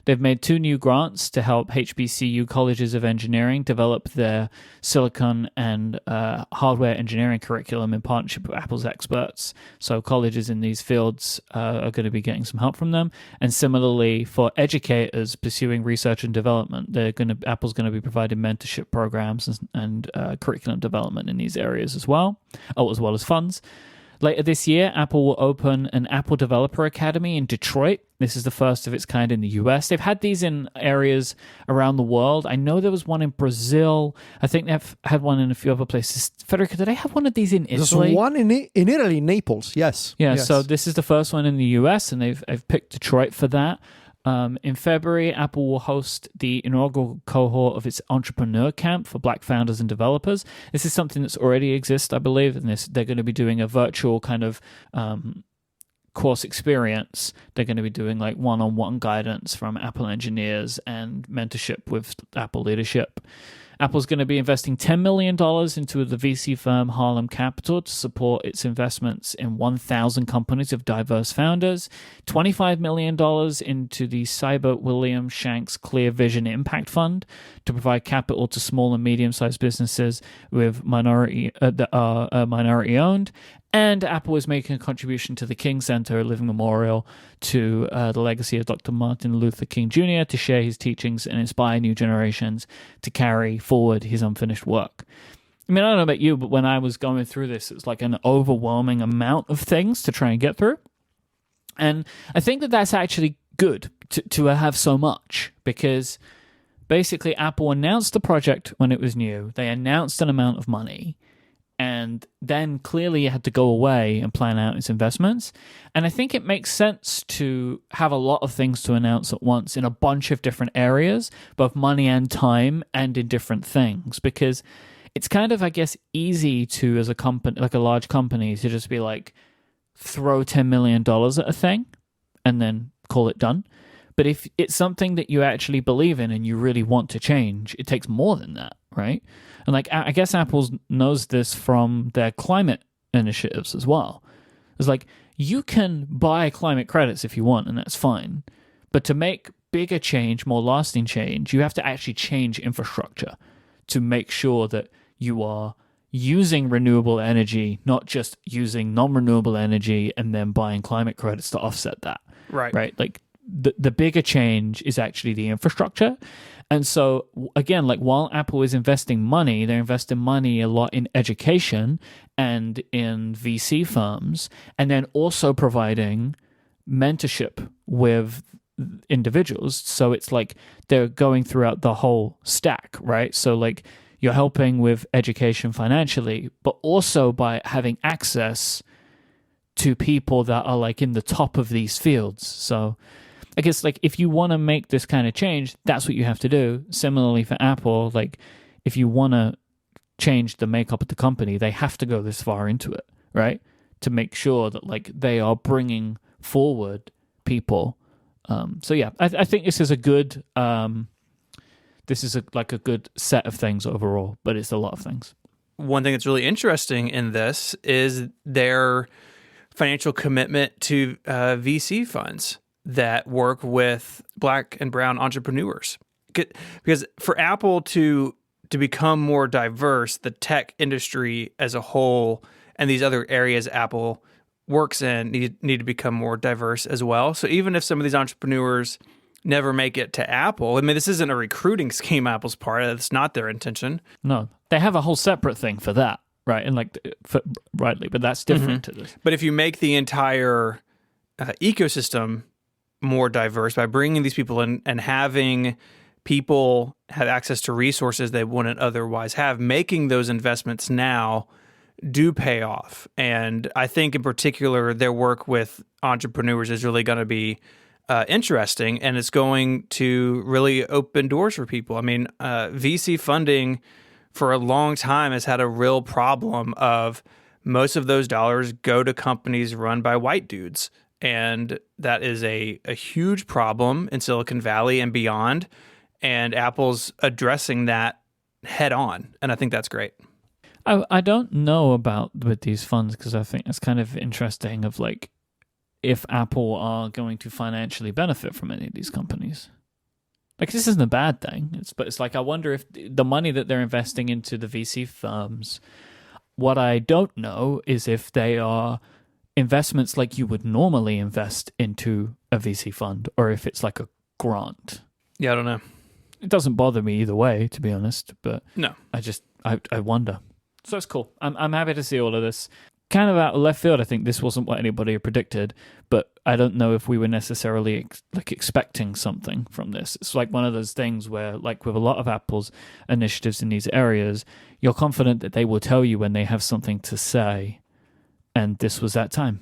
They've made 2 new grants to help HBCU colleges of engineering develop their silicon and hardware engineering curriculum in partnership with Apple's experts. So colleges in these fields are going to be getting some help from them. And similarly, for educators pursuing research and development, Apple's going to be providing mentorship programs and curriculum development in these areas as well as funds. Later this year, Apple will open an Apple Developer Academy in Detroit. This is the first of its kind in the US. They've had these in areas around the world. I know there was one in Brazil. I think they've had one in a few other places. Federico, did they have one of these in Italy? There's one in Italy, Naples, yes. Yeah, yes. So this is the first one in the US, and I've picked Detroit for that. In February, Apple will host the inaugural cohort of its Entrepreneur Camp for Black founders and developers. This is something that's already exists, I believe, and they're going to be doing a virtual kind of course experience. They're going to be doing like one-on-one guidance from Apple engineers and mentorship with Apple leadership. Apple's going to be investing $10 million into the VC firm Harlem Capital to support its investments in 1,000 companies of diverse founders, $25 million into the Cyber William Shanks Clear Vision Impact Fund to provide capital to small and medium-sized businesses with minority owned, and Apple is making a contribution to the King Center, a living memorial to the legacy of Dr. Martin Luther King Jr. to share his teachings and inspire new generations to carry forward his unfinished work. I mean, I don't know about you, but when I was going through this, it was like an overwhelming amount of things to try and get through. And I think that that's actually good to have so much, because basically Apple announced the project when it was new. They announced an amount of money, and then clearly it had to go away and plan out its investments. And I think it makes sense to have a lot of things to announce at once in a bunch of different areas, both money and time, and in different things, because it's kind of, I guess, easy to, as a company, like a large company, to just be like, throw $10 million at a thing and then call it done. But if it's something that you actually believe in and you really want to change, it takes more than that, right? And like, I guess Apple knows this from their climate initiatives as well. It's like, you can buy climate credits if you want, and that's fine. But to make bigger change, more lasting change, you have to actually change infrastructure to make sure that you are using renewable energy, not just using non-renewable energy and then buying climate credits to offset that. Right? Like, the bigger change is actually the infrastructure. And so, again, like, while Apple is investing money, they're investing money a lot in education and in VC firms, and then also providing mentorship with individuals. So it's like they're going throughout the whole stack, right? So, like, you're helping with education financially, but also by having access to people that are like in the top of these fields. So I guess, like, if you want to make this kind of change, that's what you have to do. Similarly for Apple, like, if you want to change the makeup of the company, they have to go this far into it, right? To make sure that, like, they are bringing forward people. So yeah, I think this is a good, a good set of things overall, but it's a lot of things. One thing that's really interesting in this is their financial commitment to VC funds that work with Black and brown entrepreneurs. Because for Apple to become more diverse, the tech industry as a whole and these other areas Apple works in need to become more diverse as well. So even if some of these entrepreneurs never make it to Apple, I mean, this isn't a recruiting scheme Apple's part. That's not their intention. No, they have a whole separate thing for that, right? And like, rightly, but that's different to this. But if you make the entire ecosystem more diverse by bringing these people in and having people have access to resources they wouldn't otherwise have, making those investments now do pay off. And I think in particular, their work with entrepreneurs is really going to be interesting, and it's going to really open doors for people. I mean, VC funding for a long time has had a real problem of most of those dollars go to companies run by white dudes. And that is a huge problem in Silicon Valley and beyond. And Apple's addressing that head on. And I think that's great. I don't know about with these funds because I think it's kind of interesting of like if Apple are going to financially benefit from any of these companies. Like, this isn't a bad thing. But it's like, I wonder if the money that they're investing into the VC firms, what I don't know is if they are investments like you would normally invest into a VC fund or if it's like a grant. Yeah, I don't know. It doesn't bother me either way, to be honest, but no, I wonder. So it's cool. I'm happy to see all of this. Kind of out of left field, I think this wasn't what anybody had predicted, but I don't know if we were necessarily expecting something from this. It's like one of those things where, like with a lot of Apple's initiatives in these areas, you're confident that they will tell you when they have something to say, and this was that time.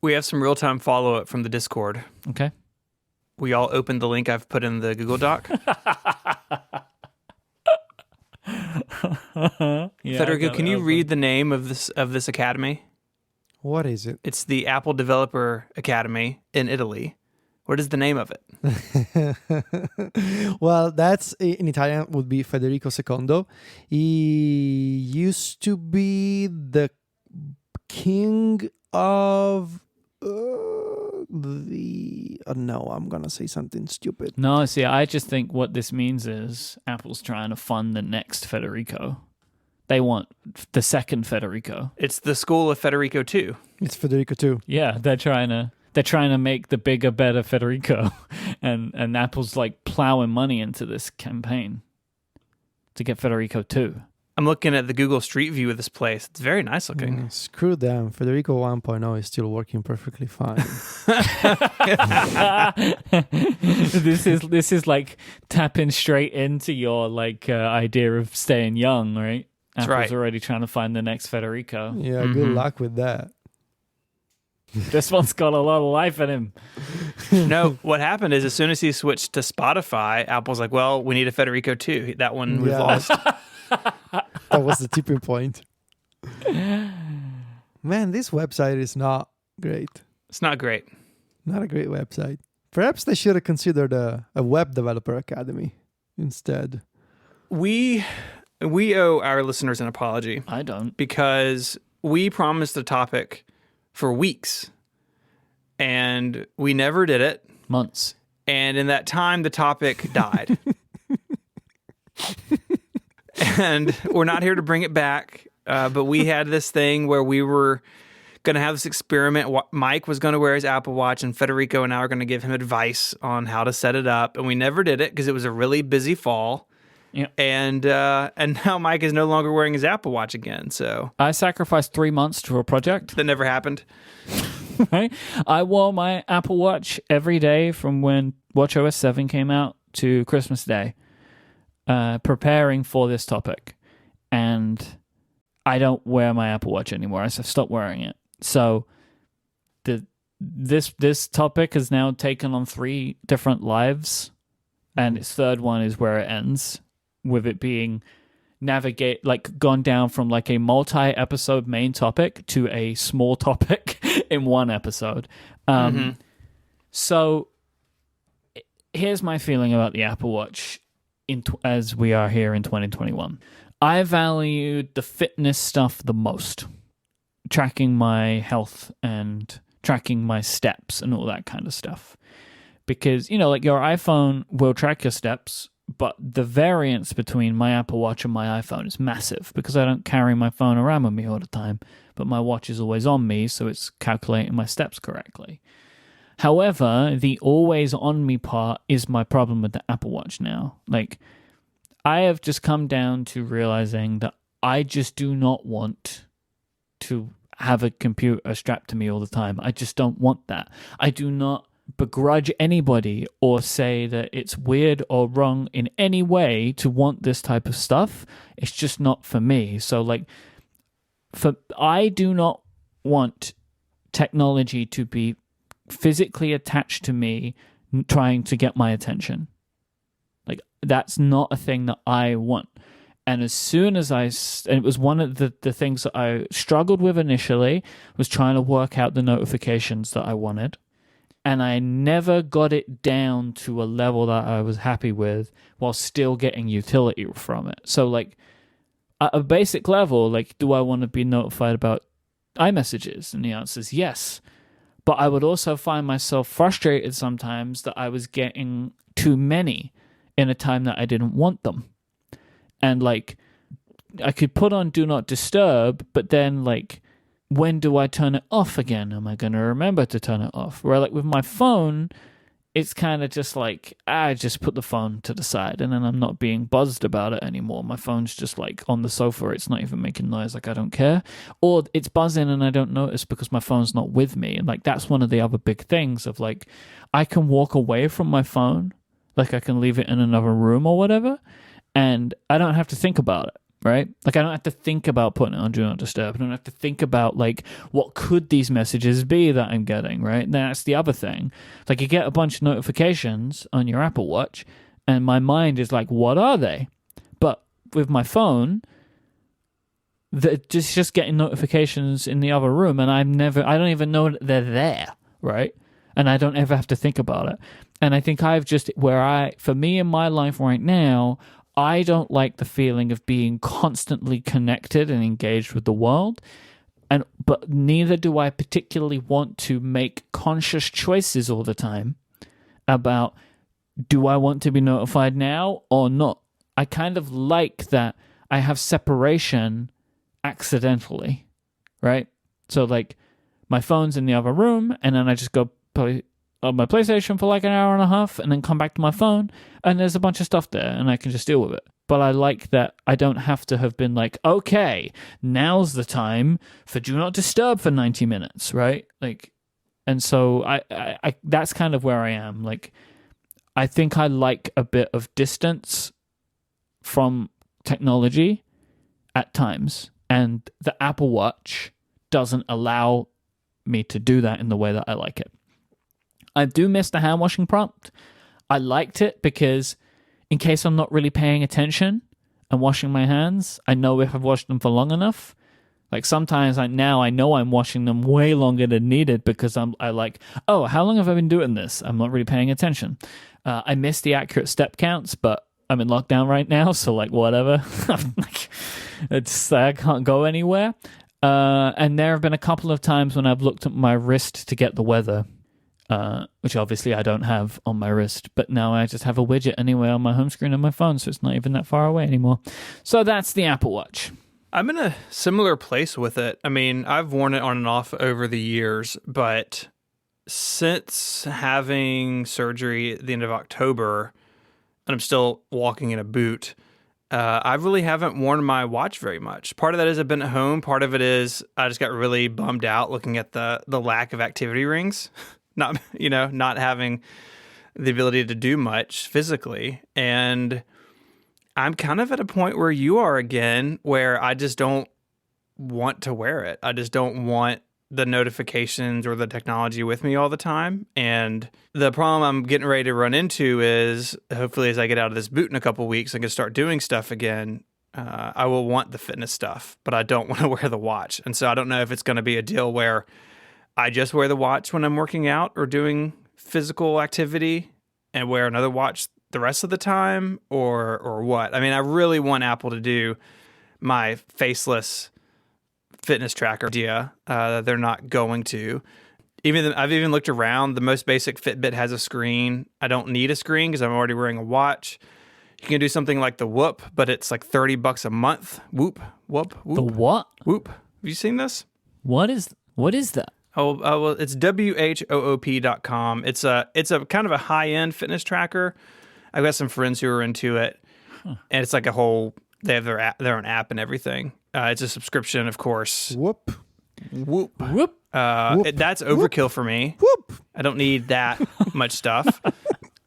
We have some real-time follow-up from the Discord. Okay. We all opened the link I've put in the Google Doc. Federico, can you read the name of this academy? What is it? It's the Apple Developer Academy in Italy. What is the name of it? Well, that's in Italian would be Federico II. He used to be the king of no, I'm gonna say something stupid. No, see, I just think what this means is Apple's trying to fund the next Federico. They want the second Federico. It's the school of Federico II. It's Federico II. Yeah, they're trying to make the bigger, better Federico, and Apple's like plowing money into this campaign to get Federico II. I'm looking at the Google Street View of this place. It's very nice looking. Screw them. Federico 1.0 is still working perfectly fine. This is like tapping straight into your idea of staying young, right? That's Apple's right. already trying to find the next Federico. Yeah, good luck with that. This one's got a lot of life in him. No, what happened is as soon as he switched to Spotify, Apple's like, well, we need a Federico too. That one we've lost. That was the tipping point. Man, this website is not great. It's not great. Not a great website. Perhaps they should have considered a web developer academy instead. We owe our listeners an apology. I don't. Because we promised a topic for weeks, and we never did it. Months. And in that time, the topic died. And we're not here to bring it back, but we had this thing where we were going to have this experiment. Mike was going to wear his Apple Watch, and Federico and I were going to give him advice on how to set it up. And we never did it because it was a really busy fall. Yeah. And now Mike is no longer wearing his Apple Watch again. So I sacrificed 3 months to a project. That never happened. Right? I wore my Apple Watch every day from when watchOS 7 came out to Christmas Day, preparing for this topic. And I don't wear my Apple Watch anymore. I've stopped wearing it. So this topic has now taken on 3 different lives, and its third one is where it ends, with it being gone down from like a multi-episode main topic to a small topic in one episode. So here's my feeling about the Apple Watch as we are here in 2021. I valued the fitness stuff the most, tracking my health and tracking my steps and all that kind of stuff. Because, like your iPhone will track your steps, but the variance between my Apple Watch and my iPhone is massive because I don't carry my phone around with me all the time, but my watch is always on me, so it's calculating my steps correctly. However, the always on me part is my problem with the Apple Watch now. I have just come down to realizing that I just do not want to have a computer strapped to me all the time. I just don't want that. I do not begrudge anybody or say that it's weird or wrong in any way to want this type of stuff. It's just not for me. So I do not want technology to be physically attached to me trying to get my attention. Like, that's not a thing that I want. And as soon as and it was one of the things that I struggled with initially, was trying to work out the notifications that I wanted. And I never got it down to a level that I was happy with while still getting utility from it. So, like, at a basic level, like, do I want to be notified about iMessages? And the answer is yes. But I would also find myself frustrated sometimes that I was getting too many in a time that I didn't want them. And, like, I could put on Do Not Disturb, but then, like, when do I turn it off again? Am I going to remember to turn it off? Where, like, with my phone, it's kind of just like, I just put the phone to the side and then I'm not being buzzed about it anymore. My phone's just, like, on the sofa. It's not even making noise. Like, I don't care. Or it's buzzing and I don't notice because my phone's not with me. And, like, that's one of the other big things of, like, I can walk away from my phone. Like, I can leave it in another room or whatever. And I don't have to think about it, right? Like, I don't have to think about putting it on Do Not Disturb. I don't have to think about, like, what could these messages be that I'm getting, right? And that's the other thing. Like, you get a bunch of notifications on your Apple Watch, and my mind is like, what are they? But with my phone, just getting notifications in the other room, and I don't even know that they're there, right? And I don't ever have to think about it. And I think for me in my life right now, I don't like the feeling of being constantly connected and engaged with the world, but neither do I particularly want to make conscious choices all the time about, do I want to be notified now or not? I kind of like that I have separation accidentally, right? So, like, my phone's in the other room, and then I just go play on my PlayStation for like an hour and a half and then come back to my phone and there's a bunch of stuff there and I can just deal with it. But I like that I don't have to have been like, okay, now's the time for Do Not Disturb for 90 minutes, right? Like, and so I that's kind of where I am. Like, I think I like a bit of distance from technology at times, and the Apple Watch doesn't allow me to do that in the way that I like it. I do miss the hand washing prompt. I liked it because in case I'm not really paying attention and washing my hands, I know if I've washed them for long enough. Like, sometimes I know I'm washing them way longer than needed because I like, oh, how long have I been doing this? I'm not really paying attention. I miss the accurate step counts, but I'm in lockdown right now, so, like, whatever. I can't go anywhere. And there have been a couple of times when I've looked at my wrist to get the weather. Which obviously I don't have on my wrist, but now I just have a widget anyway on my home screen on my phone, so it's not even that far away anymore. So that's the Apple Watch. I'm in a similar place with it. I mean, I've worn it on and off over the years, but since having surgery at the end of October, and I'm still walking in a boot, I really haven't worn my watch very much. Part of that is I've been at home. Part of it is I just got really bummed out looking at the lack of activity rings. Not having the ability to do much physically. And I'm kind of at a point where you are again, where I just don't want to wear it. I just don't want the notifications or the technology with me all the time. And the problem I'm getting ready to run into is, hopefully as I get out of this boot in a couple of weeks, I can start doing stuff again. I will want the fitness stuff, but I don't want to wear the watch. And so I don't know if it's going to be a deal where I just wear the watch when I'm working out or doing physical activity and wear another watch the rest of the time, or what. I mean, I really want Apple to do my faceless fitness tracker idea. They're not going to. I've even looked around. The most basic Fitbit has a screen. I don't need a screen because I'm already wearing a watch. You can do something like the Whoop, but it's like $30 a month. Whoop. The what? Whoop. Have you seen this? What is that? Well, it's WHOOP.com. It's a kind of a high-end fitness tracker. I've got some friends who are into it, and it's like they have their own app and everything. It's a subscription, of course. Whoop. That's overkill for me. Whoop. I don't need that much stuff.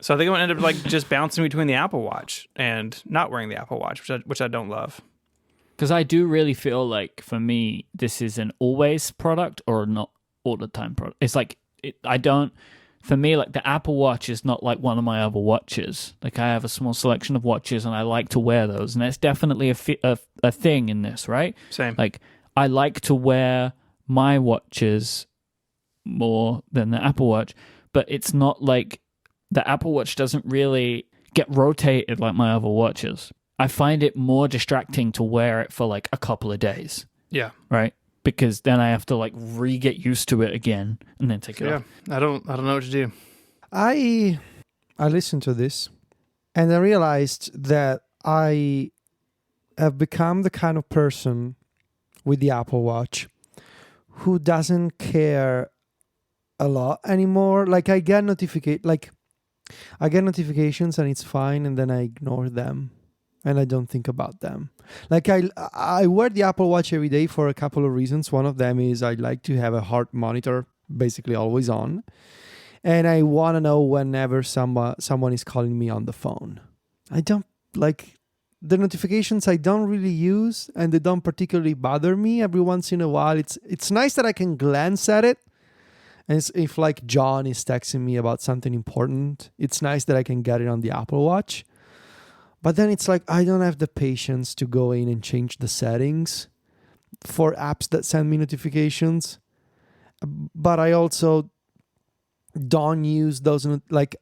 So I think I'm going to end up like just bouncing between the Apple Watch and not wearing the Apple Watch, which I don't love. Because I do really feel like, for me, this is an always product or not all the time product. It's like, for me, like the Apple Watch is not like one of my other watches. Like I have a small selection of watches and I like to wear those. And that's definitely a thing in this, right? Same. Like I like to wear my watches more than the Apple Watch, but it's not like the Apple Watch doesn't really get rotated like my other watches. I find it more distracting to wear it for like a couple of days. Yeah. Right? Because then I have to like get used to it again and then take it off. I don't know what to do. I listened to this and I realized that I have become the kind of person with the Apple Watch who doesn't care a lot anymore. Like I get notifications and it's fine, and then I ignore them and I don't think about them. Like I wear the Apple Watch every day for a couple of reasons. One of them is I like to have a heart monitor basically always on, and I want to know whenever someone is calling me on the phone. I don't like the notifications. I don't really use, and they don't particularly bother me. Every once in a while, it's nice that I can glance at it. And if like John is texting me about something important, it's nice that I can get it on the Apple Watch. But then it's like I don't have the patience to go in and change the settings for apps that send me notifications. But I also don't use those. Like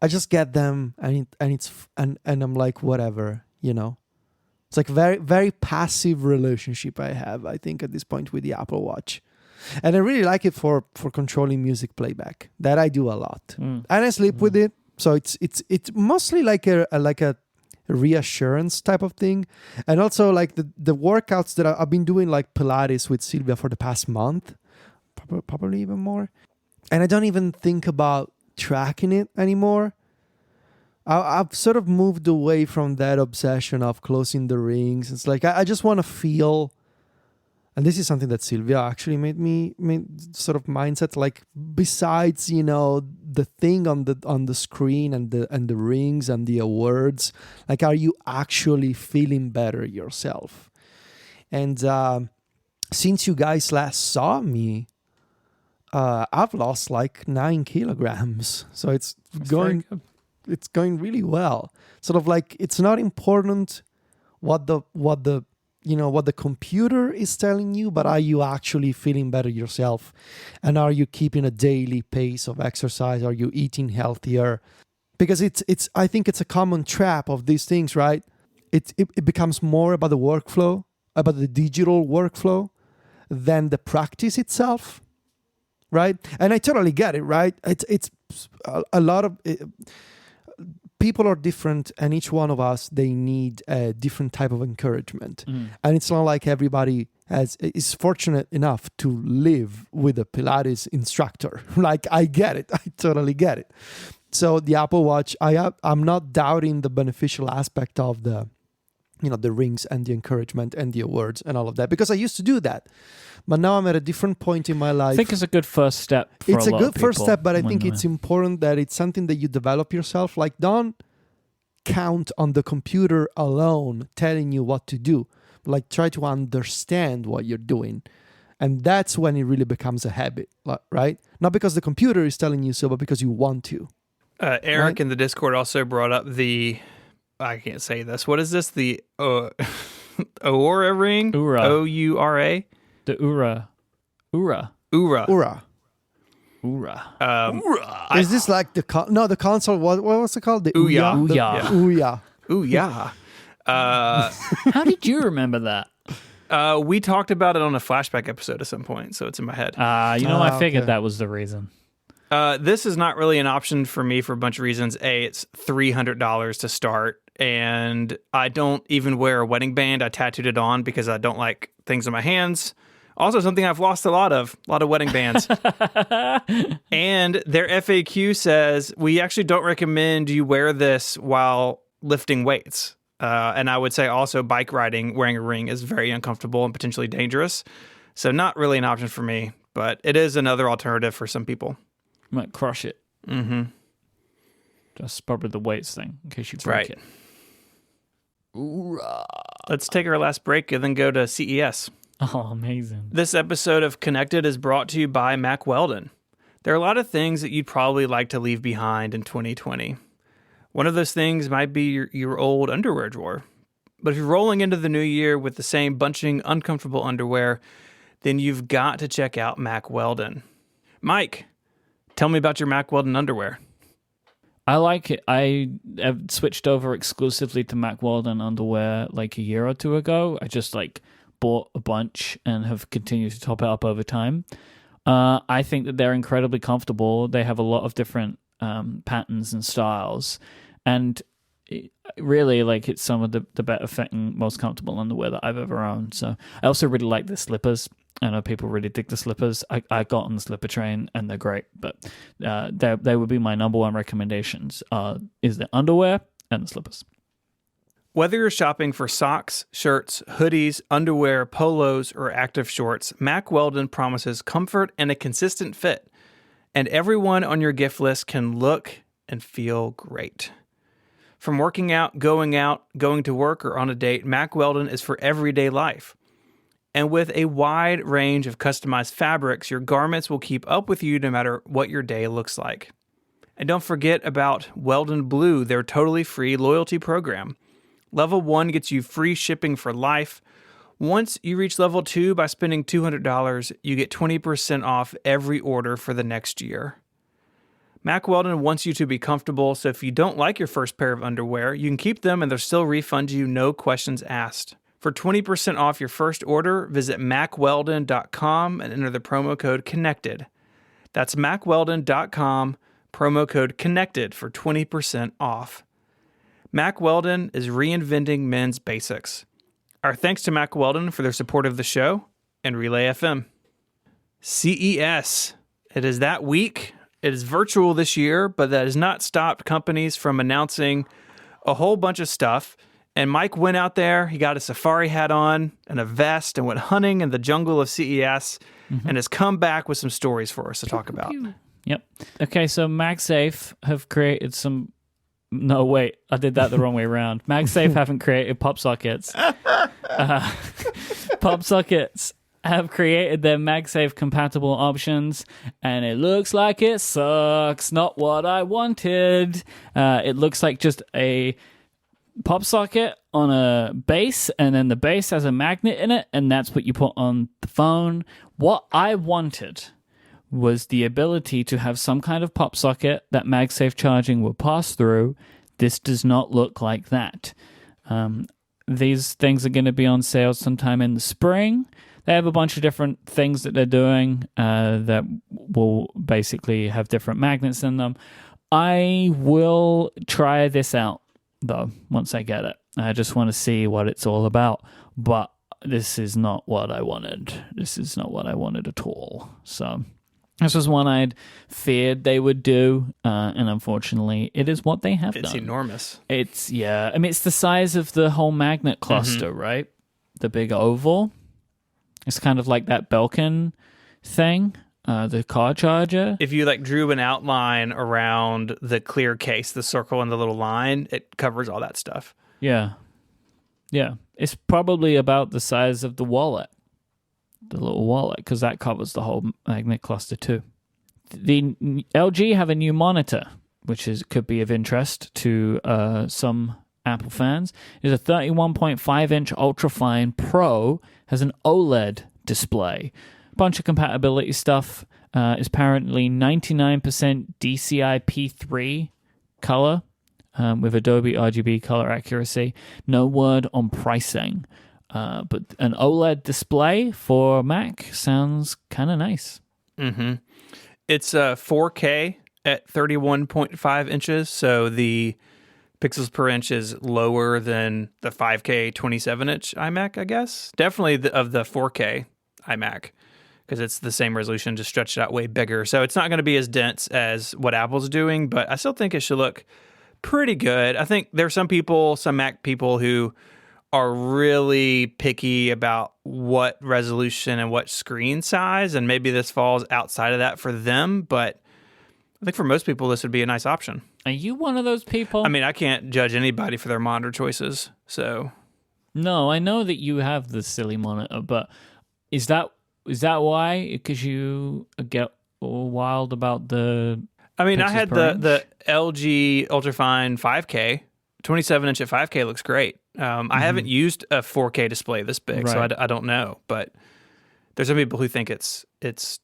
I just get them, and I'm like, whatever, you know. It's like very, very passive relationship I have, I think, at this point with the Apple Watch. And I really like it for controlling music playback. That I do a lot. And I sleep with it. So it's mostly like a reassurance type of thing. And also like the workouts that I've been doing, like Pilates with Sylvia for the past month, probably even more. And I don't even think about tracking it anymore. I've sort of moved away from that obsession of closing the rings. It's like I just want to feel. And this is something that Sylvia actually made sort of mindset. Like besides, you know, the thing on the screen and the rings and the awards, like are you actually feeling better yourself? And since you guys last saw me, I've lost like 9 kilograms. So it's going really well. Sort of like it's not important what the computer is telling you, but are you actually feeling better yourself? And are you keeping a daily pace of exercise? Are you eating healthier? Because I think it's a common trap of these things, right? It becomes more about the workflow, about the digital workflow than the practice itself, right? And I totally get it, right? It's a lot of people are different, and each one of us, they need a different type of encouragement. And it's not like everybody is fortunate enough to live with a Pilates instructor. Like I get it. I totally get it. So the Apple Watch, I'm not doubting the beneficial aspect of the rings and the encouragement and the awards and all of that, because I used to do that. But now I'm at a different point in my life. I think it's a good first step for It's a a lot good of people first step, but I think when it's important that it's something that you develop yourself. Like don't count on the computer alone telling you what to do. Like try to understand what you're doing. And that's when it really becomes a habit, right? Not because the computer is telling you so, but because you want to. Eric Right? in the Discord also brought up I can't say this. What is this? The Oura ring? Oura. O-U-R-A? The Oura. Oura. Oura. Is this like the console? What was it called? The Ouya. Ouya. Ouya. The Ouya. Ooh, yeah. How did you remember that? We talked about it on a flashback episode at some point, so it's in my head. I figured okay. that was the reason. This is not really an option for me for a bunch of reasons. A, it's $300 to start, and I don't even wear a wedding band. I tattooed it on because I don't like things on my hands. Also, something I've lost a lot of wedding bands. And their FAQ says, we actually don't recommend you wear this while lifting weights. And I would say also bike riding, wearing a ring is very uncomfortable and potentially dangerous. So not really an option for me, but it is another alternative for some people. Might crush it. Mm-hmm. That's probably the weights thing, in case you break right. it. Oura. Let's take our last break and then go to CES. Oh, amazing. This episode of Connected is brought to you by Mack Weldon. There are a lot of things that you'd probably like to leave behind in 2020. One of those things might be your old underwear drawer. But if you're rolling into the new year with the same bunching, uncomfortable underwear, then you've got to check out Mack Weldon. Mike, tell me about your Mack Weldon underwear. I like it. I have switched over exclusively to Mack Weldon underwear like a year or two ago. I just bought a bunch and have continued to top it up over time. I think that they're incredibly comfortable. They have a lot of different patterns and styles, and really, it's some of the better fitting, most comfortable underwear that I've ever owned. So I also really like the slippers. I know people really dig the slippers. I got on the slipper train, and they're great. But they would be my number one recommendations. Is the underwear and the slippers. Whether you're shopping for socks, shirts, hoodies, underwear, polos, or active shorts, Mack Weldon promises comfort and a consistent fit. And everyone on your gift list can look and feel great. From working out, going to work, or on a date, Mack Weldon is for everyday life. And with a wide range of customized fabrics, your garments will keep up with you no matter what your day looks like. And don't forget about Weldon Blue, their totally free loyalty program. Level 1 gets you free shipping for life. Once you reach level 2 by spending $200, you get 20% off every order for the next year. Mack Weldon wants you to be comfortable, so if you don't like your first pair of underwear, you can keep them and they'll still refund you, no questions asked. For 20% off your first order, visit MackWeldon.com and enter the promo code CONNECTED. That's MackWeldon.com, promo code CONNECTED for 20% off. Mack Weldon is reinventing men's basics. Our thanks to Mack Weldon for their support of the show and Relay FM. CES. It is that week. It is virtual this year, but that has not stopped companies from announcing a whole bunch of stuff. And Mike went out there, he got a safari hat on and a vest and went hunting in the jungle of CES and has come back with some stories for us to talk about. Yep. Okay, so MagSafe have created some... No, wait, I did that the wrong way around. MagSafe haven't created pop sockets. Pop sockets have created their MagSafe compatible options, and it looks like it sucks. Not what I wanted. It looks like just a pop socket on a base, and then the base has a magnet in it, and that's what you put on the phone. What I wanted was the ability to have some kind of pop socket that MagSafe charging will pass through. This does not look like that. These things are going to be on sale sometime in the spring. They have a bunch of different things that they're doing that will basically have different magnets in them. I will try this out, though, once I get it. I just want to see what it's all about. But this is not what I wanted. This is not what I wanted at all. So... this was one I'd feared they would do, and unfortunately, it is what they have done. It's enormous. It's the size of the whole magnet cluster, right? The big oval. It's kind of like that Belkin thing, the car charger. If you drew an outline around the clear case, the circle and the little line, it covers all that stuff. Yeah. Yeah. It's probably about the size of the wallet. The little wallet, because that covers the whole magnet cluster too. The LG have a new monitor, which could be of interest to some Apple fans. It's a 31.5-inch ultrafine Pro, has an OLED display. A bunch of compatibility stuff. Is apparently 99% DCI P3 color with Adobe RGB color accuracy. No word on pricing. But an OLED display for Mac sounds kind of nice. Mm-hmm. It's 4K at 31.5 inches, so the pixels per inch is lower than the 5K 27-inch iMac, I guess. Definitely of the 4K iMac, because it's the same resolution, just stretched out way bigger. So it's not going to be as dense as what Apple's doing, but I still think it should look pretty good. I think there's some Mac people who are really picky about what resolution and what screen size, and maybe this falls outside of that for them, but I think for most people this would be a nice option. Are you one of those people? I mean, I can't judge anybody for their monitor choices, so... No, I know that you have the silly monitor, but is that why? Because you get all wild about the. I mean, I Pixels had per the LG Ultrafine 5K. 27 inch at 5K looks great. I haven't used a 4K display this big, so Right. I don't know. But there's some people who think it's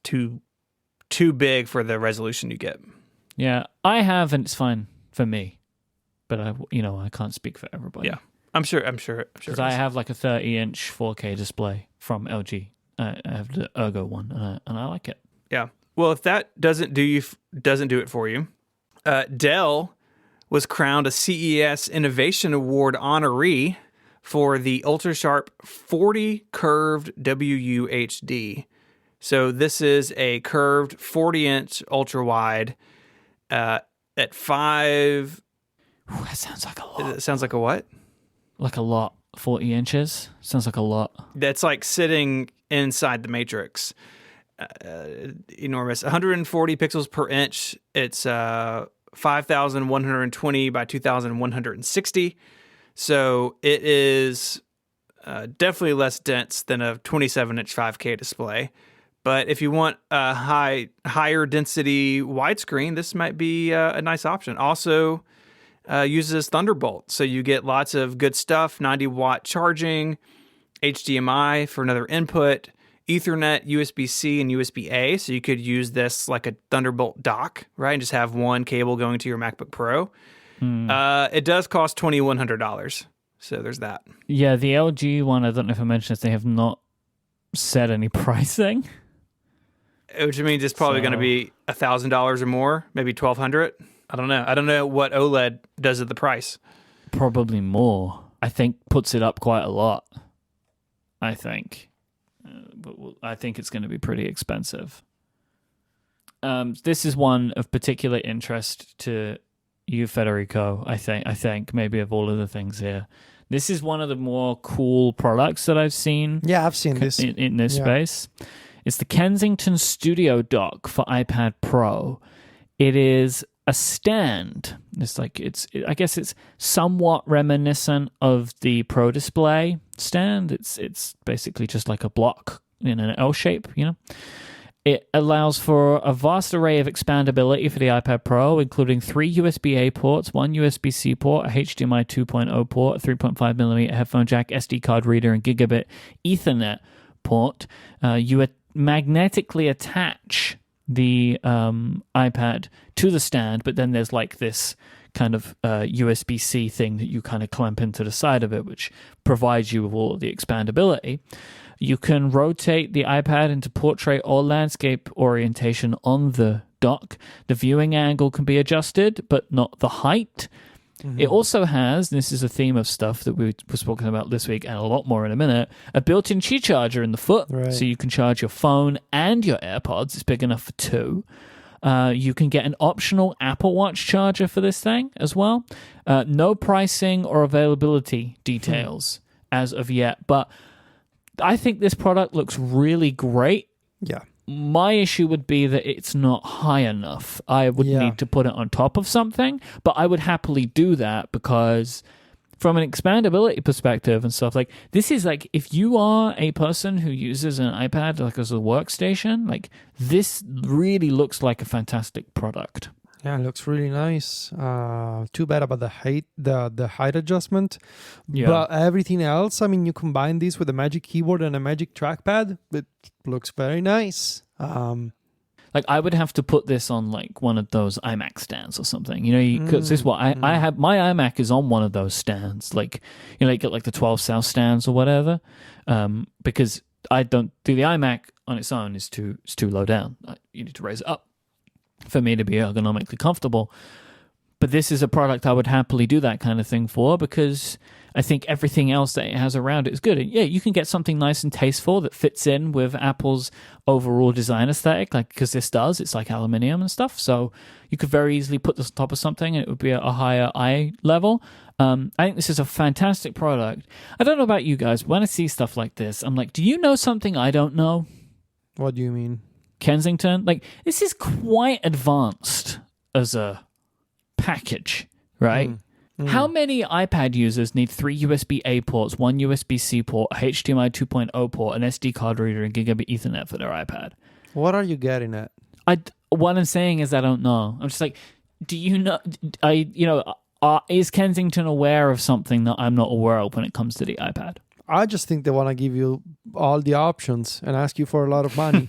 too big for the resolution you get. Yeah, I have, and it's fine for me. But I can't speak for everybody. Yeah, I'm sure. Because I have like a 30-inch 4K display from LG. I have the Ergo one, and I like it. Yeah. Well, if that doesn't do it for you, Dell was crowned a CES Innovation Award honoree for the UltraSharp 40 curved WUHD. So this is a curved 40-inch ultra wide at 5. Ooh, that sounds like a lot. It sounds like a what? Like a lot. 40 inches sounds like a lot. That's like sitting inside the matrix. Enormous. 140 pixels per inch. It's 5,120 by 2,160. So it is definitely less dense than a 27-inch 5K display. But if you want a higher density widescreen, this might be a nice option. Also uses Thunderbolt, so you get lots of good stuff, 90-watt charging, HDMI for another input, Ethernet, USB-C, and USB-A, so you could use this like a Thunderbolt dock, right, and just have one cable going to your MacBook Pro. It does cost $2,100, so there's that. Yeah, the LG one, I don't know if I mentioned this, they have not said any pricing. Which means it's probably going to be $1,000 or more, maybe $1,200. I don't know. I don't know what OLED does at the price. Probably more. I think puts it up quite a lot. I think. But I think it's going to be pretty expensive. This is one of particular interest to you, Federico, I think, maybe of all of the things here. This is one of the more cool products that I've seen. Yeah, I've seen this. In this space. It's the Kensington Studio Dock for iPad Pro. It is a stand. I guess it's somewhat reminiscent of the Pro Display stand. It's basically just like a block in an L shape, It allows for a vast array of expandability for the iPad Pro, including 3 USB-A ports, 1 USB-C port, a HDMI 2.0 port, a 3.5mm headphone jack, SD card reader, and gigabit Ethernet port. You would magnetically attach the iPad to the stand, but then there's like this kind of USB-C thing that you kind of clamp into the side of it, which provides you with all the expandability. You can rotate the iPad into portrait or landscape orientation on the dock. The viewing angle can be adjusted, but not the height. It also has, this is a theme of stuff that we were talking about this week and a lot more in a minute, a built-in Qi charger in the foot. Right. So you can charge your phone and your AirPods. It's big enough for 2. You can get an optional Apple Watch charger for this thing as well. No pricing or availability details as of yet, but I think this product looks really great. Yeah. My issue would be that it's not high enough. I would need to put it on top of something, but I would happily do that because from an expandability perspective and stuff, like this is like if you are a person who uses an iPad like as a workstation, like this really looks like a fantastic product. Yeah, it looks really nice. Too bad about the height, the height adjustment. Yeah. But everything else, I mean, you combine this with a Magic Keyboard and a Magic Trackpad, it looks very nice. Like I would have to put this on like one of those iMac stands or something, because this is what I have. My iMac is on one of those stands, like you get like the 12 South stands or whatever, because I don't do the iMac on its own is too low down. You need to raise it up for me to be ergonomically comfortable. But this is a product I would happily do that kind of thing for because I think everything else that it has around it is good. And yeah, you can get something nice and tasteful that fits in with Apple's overall design aesthetic, like because this does. It's like aluminium and stuff. So you could very easily put this on top of something and it would be a higher eye level. I think this is a fantastic product. I don't know about you guys. When I see stuff like this, I'm like, do you know something I don't know? What do you mean? Kensington, like this is quite advanced as a package, right? How many iPad users need 3 USB-A ports, 1 USB-C port, a HDMI 2.0 port, an SD card reader, and gigabit Ethernet for their iPad? What are you getting at? What I'm saying is I don't know. I'm just like, do you know? Is Kensington aware of something that I'm not aware of when it comes to the iPad? I just think they want to give you all the options and ask you for a lot of money.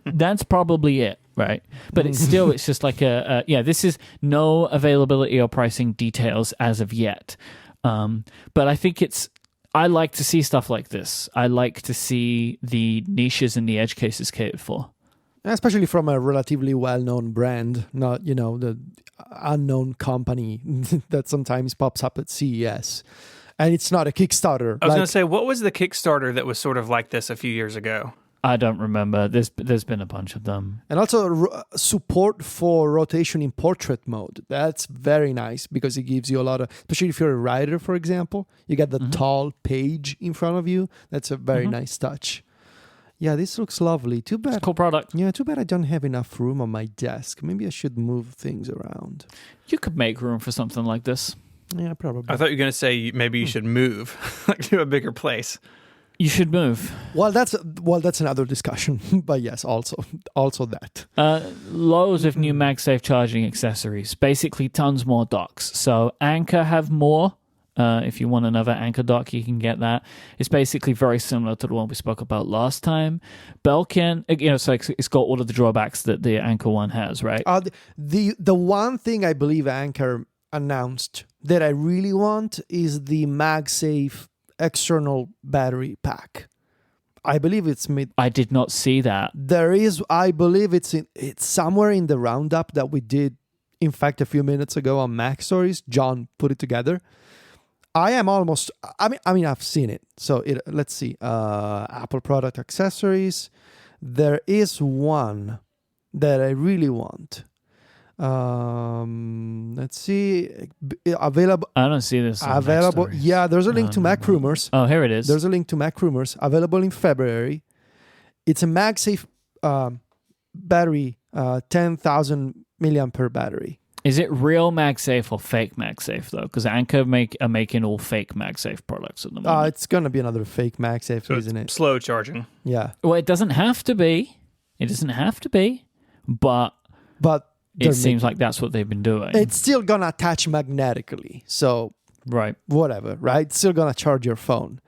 That's probably it, right? But it's just like this is no availability or pricing details as of yet. But I think I like to see stuff like this. I like to see the niches and the edge cases catered for. Especially from a relatively well-known brand, not, the unknown company that sometimes pops up at CES. And it's not a Kickstarter. I was going to say, what was the Kickstarter that was sort of like this a few years ago? I don't remember. There's been a bunch of them. And also support for rotation in portrait mode. That's very nice because it gives you a lot of, especially if you're a writer, for example, you get the tall page in front of you. That's a very nice touch. Yeah, this looks lovely. Too bad. It's a cool product. Yeah, too bad I don't have enough room on my desk. Maybe I should move things around. You could make room for something like this. Yeah, probably. I thought you were going to say maybe you should move to a bigger place. You should move. Well, that's another discussion. But yes, also that. Loads of new MagSafe charging accessories. Basically, tons more docks. So Anker have more. If you want another Anker dock, you can get that. It's basically very similar to the one we spoke about last time. Belkin, so it's got all of the drawbacks that the Anker one has, right? The one thing I believe Anker announced that I really want is the MagSafe external battery pack. I believe it's mid. I did not see that. There is, I believe it's somewhere in the roundup that we did, in fact, a few minutes ago on Mac Stories. John put it together. I am almost, I've seen it. So let's see. Apple product accessories. There is one that I really want. Let's see. Available. I don't see this. Available. Yeah, there's a link to Mac Rumors. Oh, here it is. There's a link to Mac Rumors. Available in February. It's a MagSafe battery, 10,000 milliampere battery. Is it real MagSafe or fake MagSafe though? Because Anker are making all fake MagSafe products at the moment. It's gonna be another fake MagSafe, So isn't it? Slow charging. Yeah. Well, it doesn't have to be. But it seems like that's what they've been doing. It's still gonna attach magnetically, so right. Whatever, right? It's still gonna charge your phone.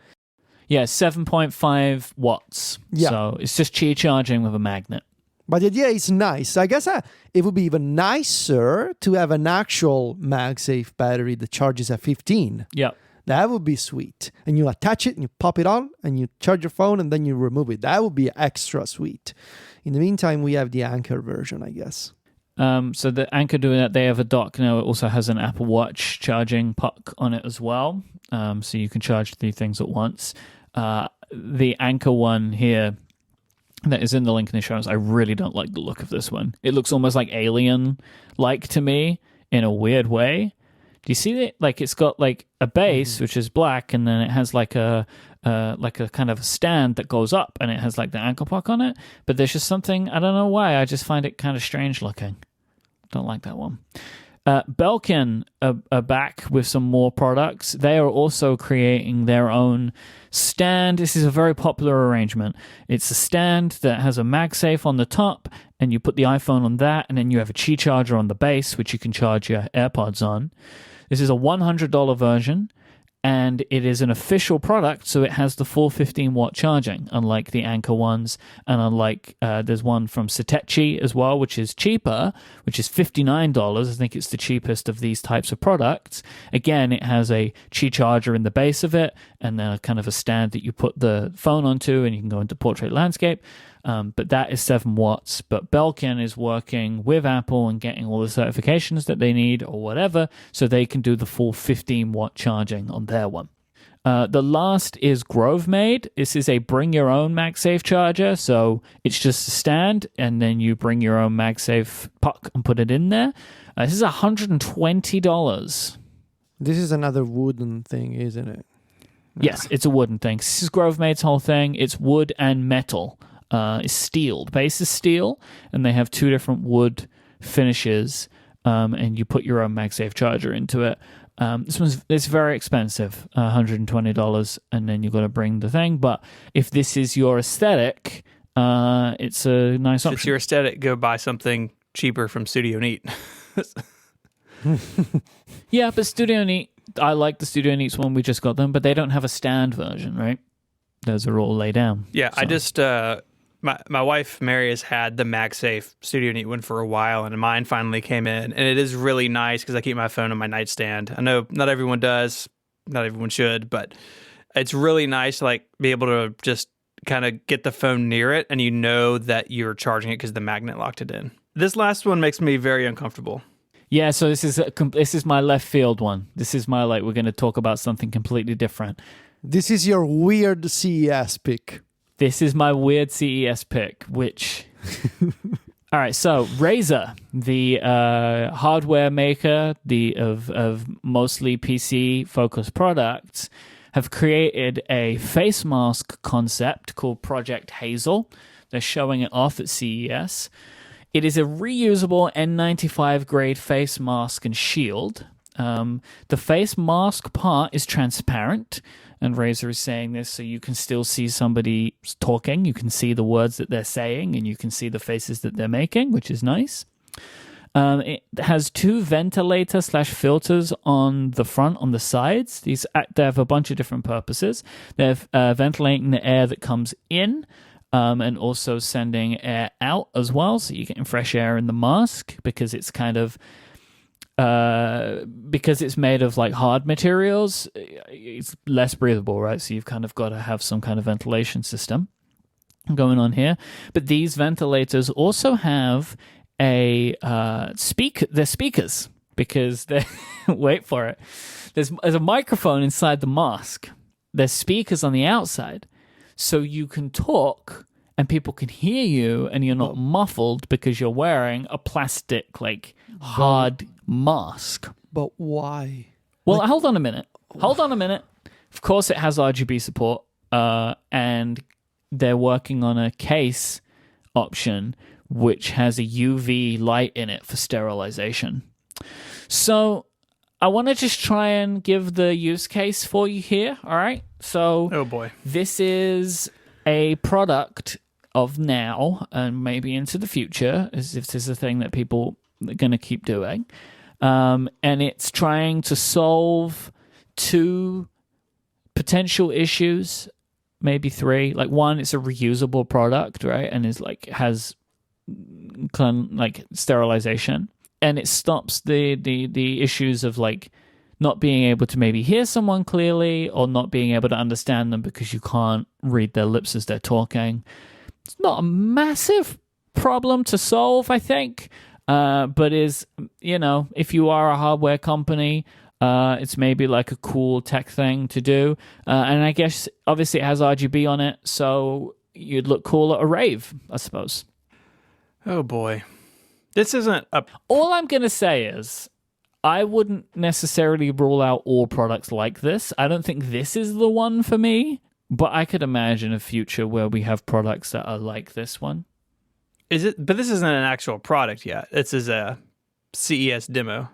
Yeah, 7.5 watts. Yeah. So it's just Qi charging with a magnet. But the idea is nice. I guess it would be even nicer to have an actual MagSafe battery that charges at 15. Yep. That would be sweet. And you attach it and you pop it on and you charge your phone and then you remove it. That would be extra sweet. In the meantime, we have the Anker version, I guess. So the Anker doing that, they have a dock now. It also has an Apple Watch charging puck on it as well. So you can charge 3 things at once. The Anker one here that is in the link in the show notes, I really don't like the look of this one. It looks almost like alien-like to me in a weird way. Do you see it? Like it's got like a base, which is black, and then it has like a kind of a stand that goes up, and it has like the ankle puck on it. But there's just something, I don't know why, I just find it kind of strange looking. Don't like that one. Belkin are back with some more products. They are also creating their own stand. This is a very popular arrangement. It's a stand that has a MagSafe on the top, and you put the iPhone on that, and then you have a Qi charger on the base, which you can charge your AirPods on. This is a $100 version, and it is an official product, so it has the full 15-watt charging, unlike the Anker ones, and unlike there's one from Satechi as well, which is cheaper, which is $59. I think it's the cheapest of these types of products. Again, it has a Qi charger in the base of it, and then a kind of a stand that you put the phone onto, and you can go into portrait landscape. But that is 7 watts. But Belkin is working with Apple and getting all the certifications that they need or whatever, so they can do the full 15-watt charging on their one. The last is GroveMade. This is a bring your own MagSafe charger. So it's just a stand, and then you bring your own MagSafe puck and put it in there. This is $120. This is another wooden thing, isn't it? Yes, it's a wooden thing. This is GroveMade's whole thing. It's wood and metal. Is steel. The base is steel, and they have 2 different wood finishes, and you put your own MagSafe charger into it. It's very expensive, $120, and then you've got to bring the thing. But if this is your aesthetic, it's a nice option. If it's your aesthetic, go buy something cheaper from Studio Neat. Yeah, but Studio Neat, I like the Studio Neats one. We just got them, but they don't have a stand version, right? Those are all lay down. Yeah, so. I just my wife Mary has had the MagSafe Studio Neat one for a while, and mine finally came in, and it is really nice because I keep my phone on my nightstand. I know not everyone does, not everyone should, but it's really nice to like be able to just kind of get the phone near it, and you know that you're charging it because the magnet locked it in. This last one makes me very uncomfortable. Yeah, so this is my left field one. This is my we're going to talk about something completely different. This is your weird CES pick. This is my weird CES pick, which... All right, so Razer, the hardware maker of mostly PC-focused products, have created a face mask concept called Project Hazel. They're showing it off at CES. It is a reusable N95 grade face mask and shield. The face mask part is transparent, and Razer is saying this so you can still see somebody talking. You can see the words that they're saying, and you can see the faces that they're making, which is nice. It has two ventilator/filters on the front, on the sides. They have a bunch of different purposes. They're ventilating the air that comes in, and also sending air out as well, so you're getting fresh air in the mask because it's kind of because it's made of like hard materials. It's less breathable, right? So you've kind of got to have some kind of ventilation system going on here. But these ventilators also have a they're speakers because they wait for it. There's a microphone inside the mask. There's speakers on the outside. So you can talk and people can hear you and you're not muffled because you're wearing a plastic, hard mask. But why? Well, hold on a minute. Of course it has RGB support, and they're working on a case option which has a UV light in it for sterilization. So I want to just try and give the use case for you here, all right? So, oh boy, this is a product of now and maybe into the future, as if this is a thing that people are going to keep doing. And it's trying to solve two potential issues, maybe three. One, it's a reusable product, right? And has sterilization. And it stops the issues of not being able to maybe hear someone clearly or not being able to understand them because you can't read their lips as they're talking. It's not a massive problem to solve, I think, but is, if you are a hardware company, it's maybe a cool tech thing to do. And I guess, obviously, it has RGB on it, so you'd look cool at a rave, I suppose. Oh boy. This isn't a... All I'm going to say is, I wouldn't necessarily rule out all products like this. I don't think this is the one for me, but I could imagine a future where we have products that are like this one. Is it? But this isn't an actual product yet. This is a CES demo.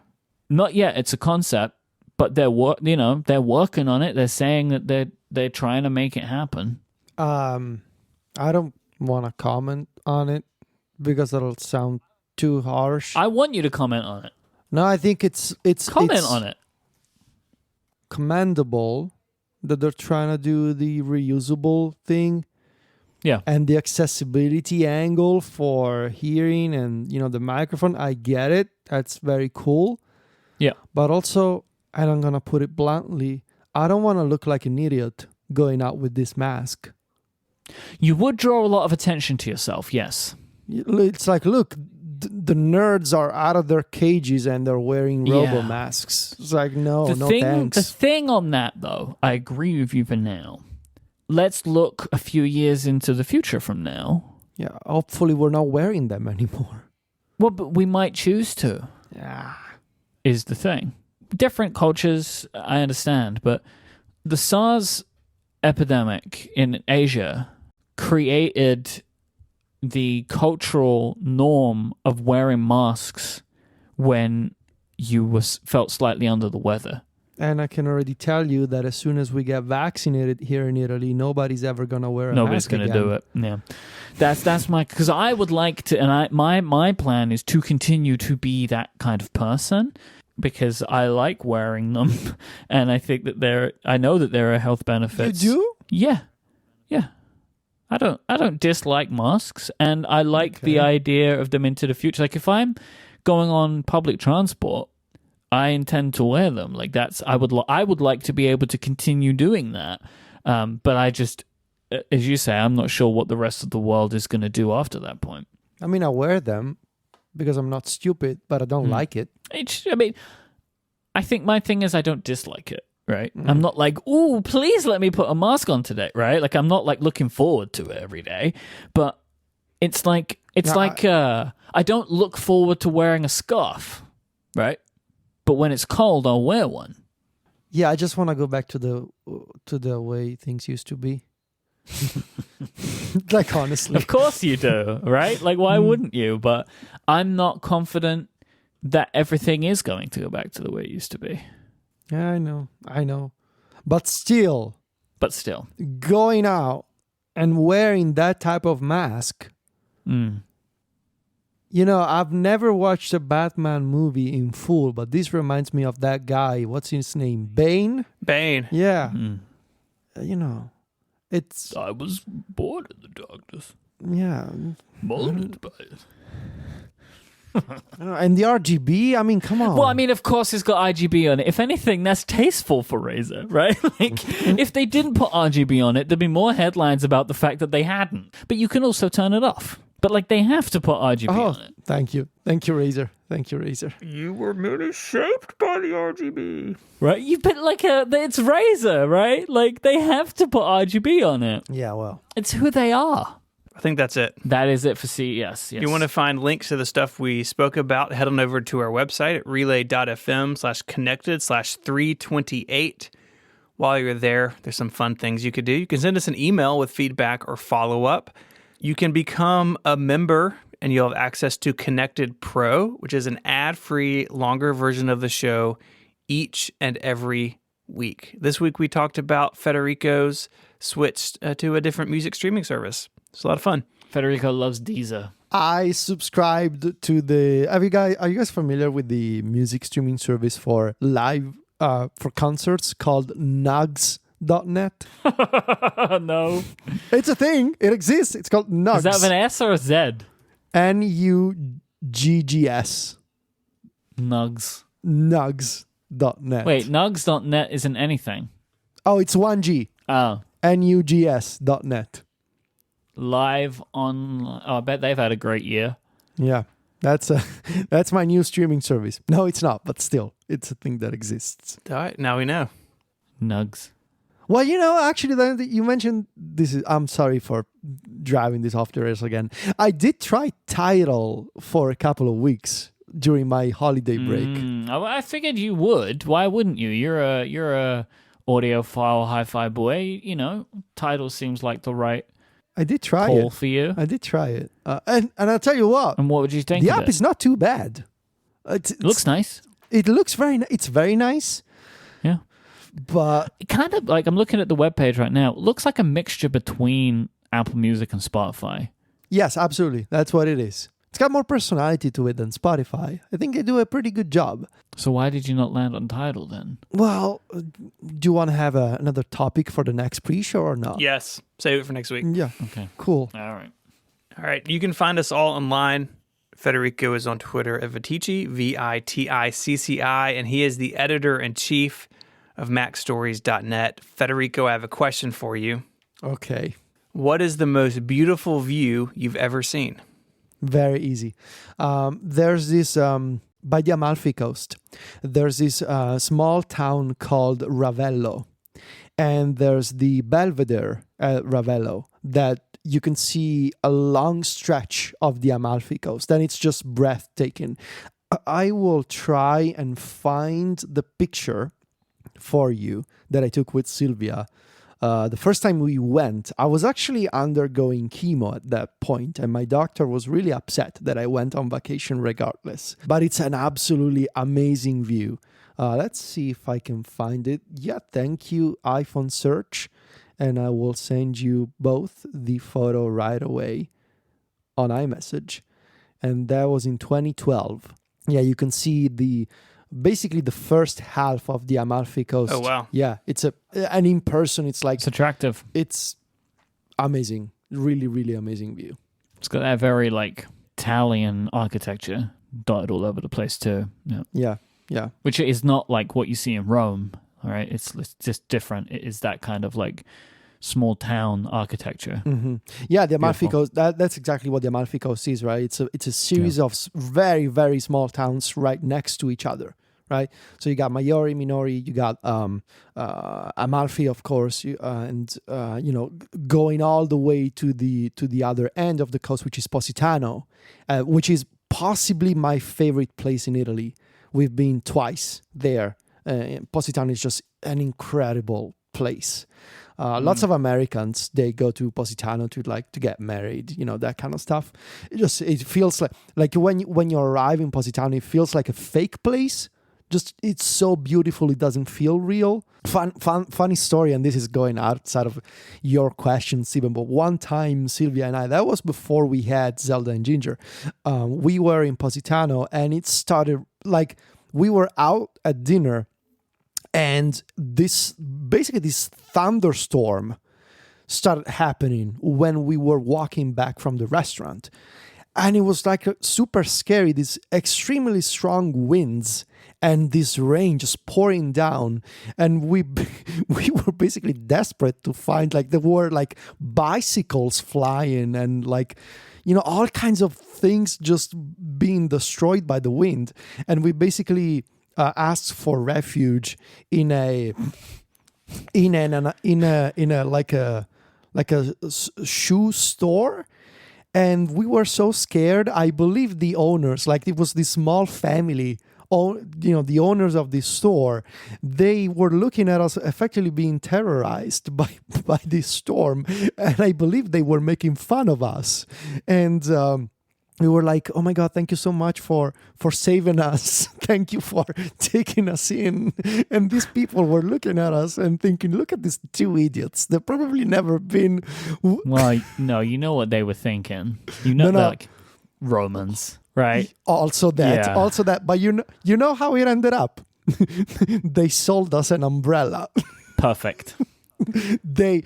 Not yet. It's a concept, but they're working on it. They're saying that they're trying to make it happen. I don't want to comment on it because it'll sound too harsh. I want you to comment on it. No, I think it's comment on it. Commendable that they're trying to do the reusable thing. Yeah. And the accessibility angle for hearing and, the microphone, I get it. That's very cool. Yeah. But also, and I'm going to put it bluntly, I don't want to look like an idiot going out with this mask. You would draw a lot of attention to yourself, yes. It's look, the nerds are out of their cages and they're wearing robo masks. It's no thanks. The thing on that, though, I agree with you for now. Let's look a few years into the future from now. Yeah, hopefully we're not wearing them anymore. Well, but we might choose to. Yeah. Is the thing. Different cultures, I understand, but the SARS epidemic in Asia created the cultural norm of wearing masks when you felt slightly under the weather. And I can already tell you that as soon as we get vaccinated here in Italy, nobody's ever gonna wear a Nobody's mask going to again. do it. Yeah, that's my, because I would like to, and my plan is to continue to be that kind of person because I like wearing them, and I think that I know that there are health benefits. You do? Yeah. I don't dislike masks, and I like the idea of them into the future. Like if I'm going on public transport, I intend to wear them. Like I would like to be able to continue doing that. But I just, as you say, I'm not sure what the rest of the world is going to do after that point. I mean, I wear them because I'm not stupid, but I don't like it. I think my thing is I don't dislike it. Right? I'm not like, ooh, please let me put a mask on today, right? Like I'm not like looking forward to it every day, but it's like I don't look forward to wearing a scarf, right? But when it's cold, I'll wear one. Yeah, I just want to go back to the way things used to be. Like honestly. Of course you do, right? Like why wouldn't you? But I'm not confident that everything is going to go back to the way it used to be. Yeah, I know. But still, going out and wearing that type of mask, you know, I've never watched a Batman movie in full, but this reminds me of that guy. What's his name? Bane? Bane. Yeah. You know, I was bored in the darkness. Yeah. Molded by it. And the RGB, I mean, come on. Well, I mean, of course it's got RGB on it. If anything, that's tasteful for Razer, right? Like, if they didn't put RGB on it, there'd be more headlines about the fact that they hadn't. But you can also turn it off. But, like, they have to put RGB on it. Thank you. Thank you, Razer. Thank you, Razer. You were merely shaped by the RGB. Right? You've been like it's Razer, right? Like, they have to put RGB on it. Yeah, well. It's who they are. I think that's it. That is it for CES. Yes. If you want to find links to the stuff we spoke about, head on over to our website at relay.fm/connected/328. While you're there, there's some fun things you could do. You can send us an email with feedback or follow-up. You can become a member, and you'll have access to Connected Pro, which is an ad-free, longer version of the show each and every week. This week we talked about Federico's switch to a different music streaming service. It's a lot of fun. Federico loves Deezer. I subscribed to the. Are you guys familiar with the music streaming service for live for concerts called nugs.net? No. It's a thing. It exists. It's called Nugs. Is that with an S or a Z? Nuggs. Nugs. Nugs.net. Wait, nugs.net isn't anything. Oh, it's 1G. Oh. Nugs.net. Live on. Oh, I bet they've had a great year. Yeah, that's my new streaming service. No, it's not, but still, it's a thing that exists. All right, now we know. Nugs. Well, you know, actually, then you mentioned this. I'm sorry for driving this off the rails again. I did try Tidal for a couple of weeks during my holiday break. I figured you would. Why wouldn't you? You're a audiophile hi-fi boy. You know, Tidal seems like the right. I did try call it. For you. I did try it. And I'll tell you what. And what would you think the of app it? is not too bad. It looks nice. It looks it's very nice. Yeah. But it kind of like, I'm looking at the webpage right now. It looks like a mixture between Apple Music and Spotify. Yes, absolutely. That's what it is. It's got more personality to it than Spotify. I think they do a pretty good job. So why did you not land on Tidal then? Well, do you want to have another topic for the next pre-show or not? Yes. Save it for next week. Yeah. Okay. Cool. All right. You can find us all online. Federico is on Twitter at Viticci, Viticci, and he is the editor-in-chief of MacStories.net. Federico, I have a question for you. Okay. What is the most beautiful view you've ever seen? Very easy. There's this, by the Amalfi Coast, there's this small town called Ravello. And there's the Belvedere at Ravello that you can see a long stretch of the Amalfi Coast. And it's just breathtaking. I will try and find the picture for you that I took with Sylvia. The first time we went, I was actually undergoing chemo at that point, and my doctor was really upset that I went on vacation regardless. But it's an absolutely amazing view. Let's see if I can find it. Yeah, thank you, iPhone search. And I will send you both the photo right away on iMessage. And that was in 2012. Yeah, you can see basically the first half of the Amalfi Coast. Oh, wow. Yeah, and in person, it's like, It's attractive. it's amazing. Really, really amazing view. It's got that very like Italian architecture dotted all over the place too. Yeah. Yeah. Which is not like what you see in Rome. All right, it's just different. It is that kind of like small town architecture. Mm-hmm. Yeah, the Amalfi Beautiful. Coast. That's exactly what the Amalfi Coast is, right? It's a series of very, very small towns right next to each other, right? So you got Maiori, Minori, you got Amalfi, of course, and going all the way to the other end of the coast, which is Positano, which is possibly my favorite place in Italy. We've been twice there. Positano is just an incredible place. Lots of Americans, they go to Positano to get married, that kind of stuff. It feels like when you arrive in Positano, it feels like a fake place. Just it's so beautiful, it doesn't feel real. Funny story, and this is going outside of your question, Stephen. But one time, Sylvia and I, that was before we had Zelda and Ginger. We were in Positano, and it started like we were out at dinner. And this thunderstorm started happening when we were walking back from the restaurant. And it was like super scary, these extremely strong winds and this rain just pouring down. And we were basically desperate to find, like, there were like bicycles flying and like, all kinds of things just being destroyed by the wind. And we basically asked for refuge in a shoe store, and we were so scared. I believe the owners, like, it was this small family, the owners of this store, they were looking at us effectively being terrorized by this storm, and I believe they were making fun of us. And we were like, oh my God, thank you so much for saving us. Thank you for taking us in. And these people were looking at us and thinking, look at these two idiots. They've probably never been... Well, no, you know what they were thinking. No. Like Romans, right? Also that. Yeah. But you know how it ended up? They sold us an umbrella. Perfect. They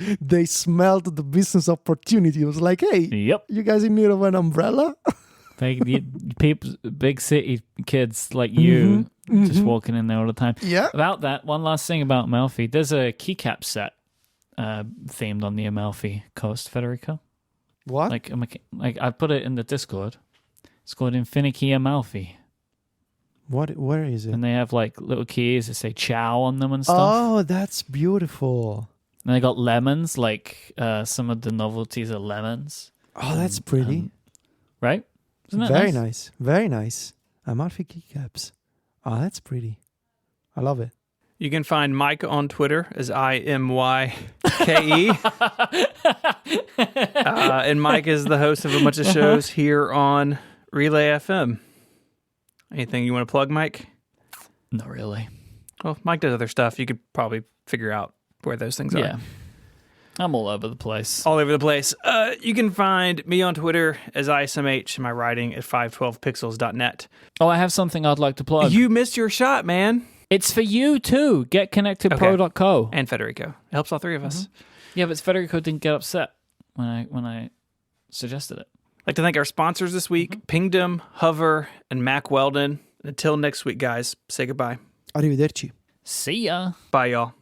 smelled the business opportunity. It was like, hey, Yep. you guys in need of an umbrella? People, big city kids like you, just walking in there all the time. Yeah. About that, one last thing about Amalfi. There's a keycap set themed on the Amalfi Coast, Federico. What? Like I put it in the Discord. It's called Infinity Amalfi. What? Where is it? And they have like little keys that say ciao on them and stuff. Oh, that's beautiful. And they got lemons, like some of the novelties are lemons. Oh, that's pretty. Right? Isn't that Very nice? nice. Very nice. Amalfi keycaps. Oh, that's pretty. I love it. You can find Mike on Twitter as IMYKE. And Mike is the host of a bunch of shows here on Relay FM. Anything you want to plug, Mike? Not really. Well, Mike does other stuff. You could probably figure out where those things are. Yeah. I'm all over the place. All over the place. You can find me on Twitter as ISMH and my writing at 512pixels.net. Oh, I have something I'd like to plug. You missed your shot, man. It's for you too. GetConnectedPro.co. And Federico. It helps all three of us. Yeah, but Federico didn't get upset when I suggested it. I'd like to thank our sponsors this week, Pingdom, Hover, and Mac Weldon. Until next week, guys, say goodbye. Arrivederci. See ya. Bye, y'all.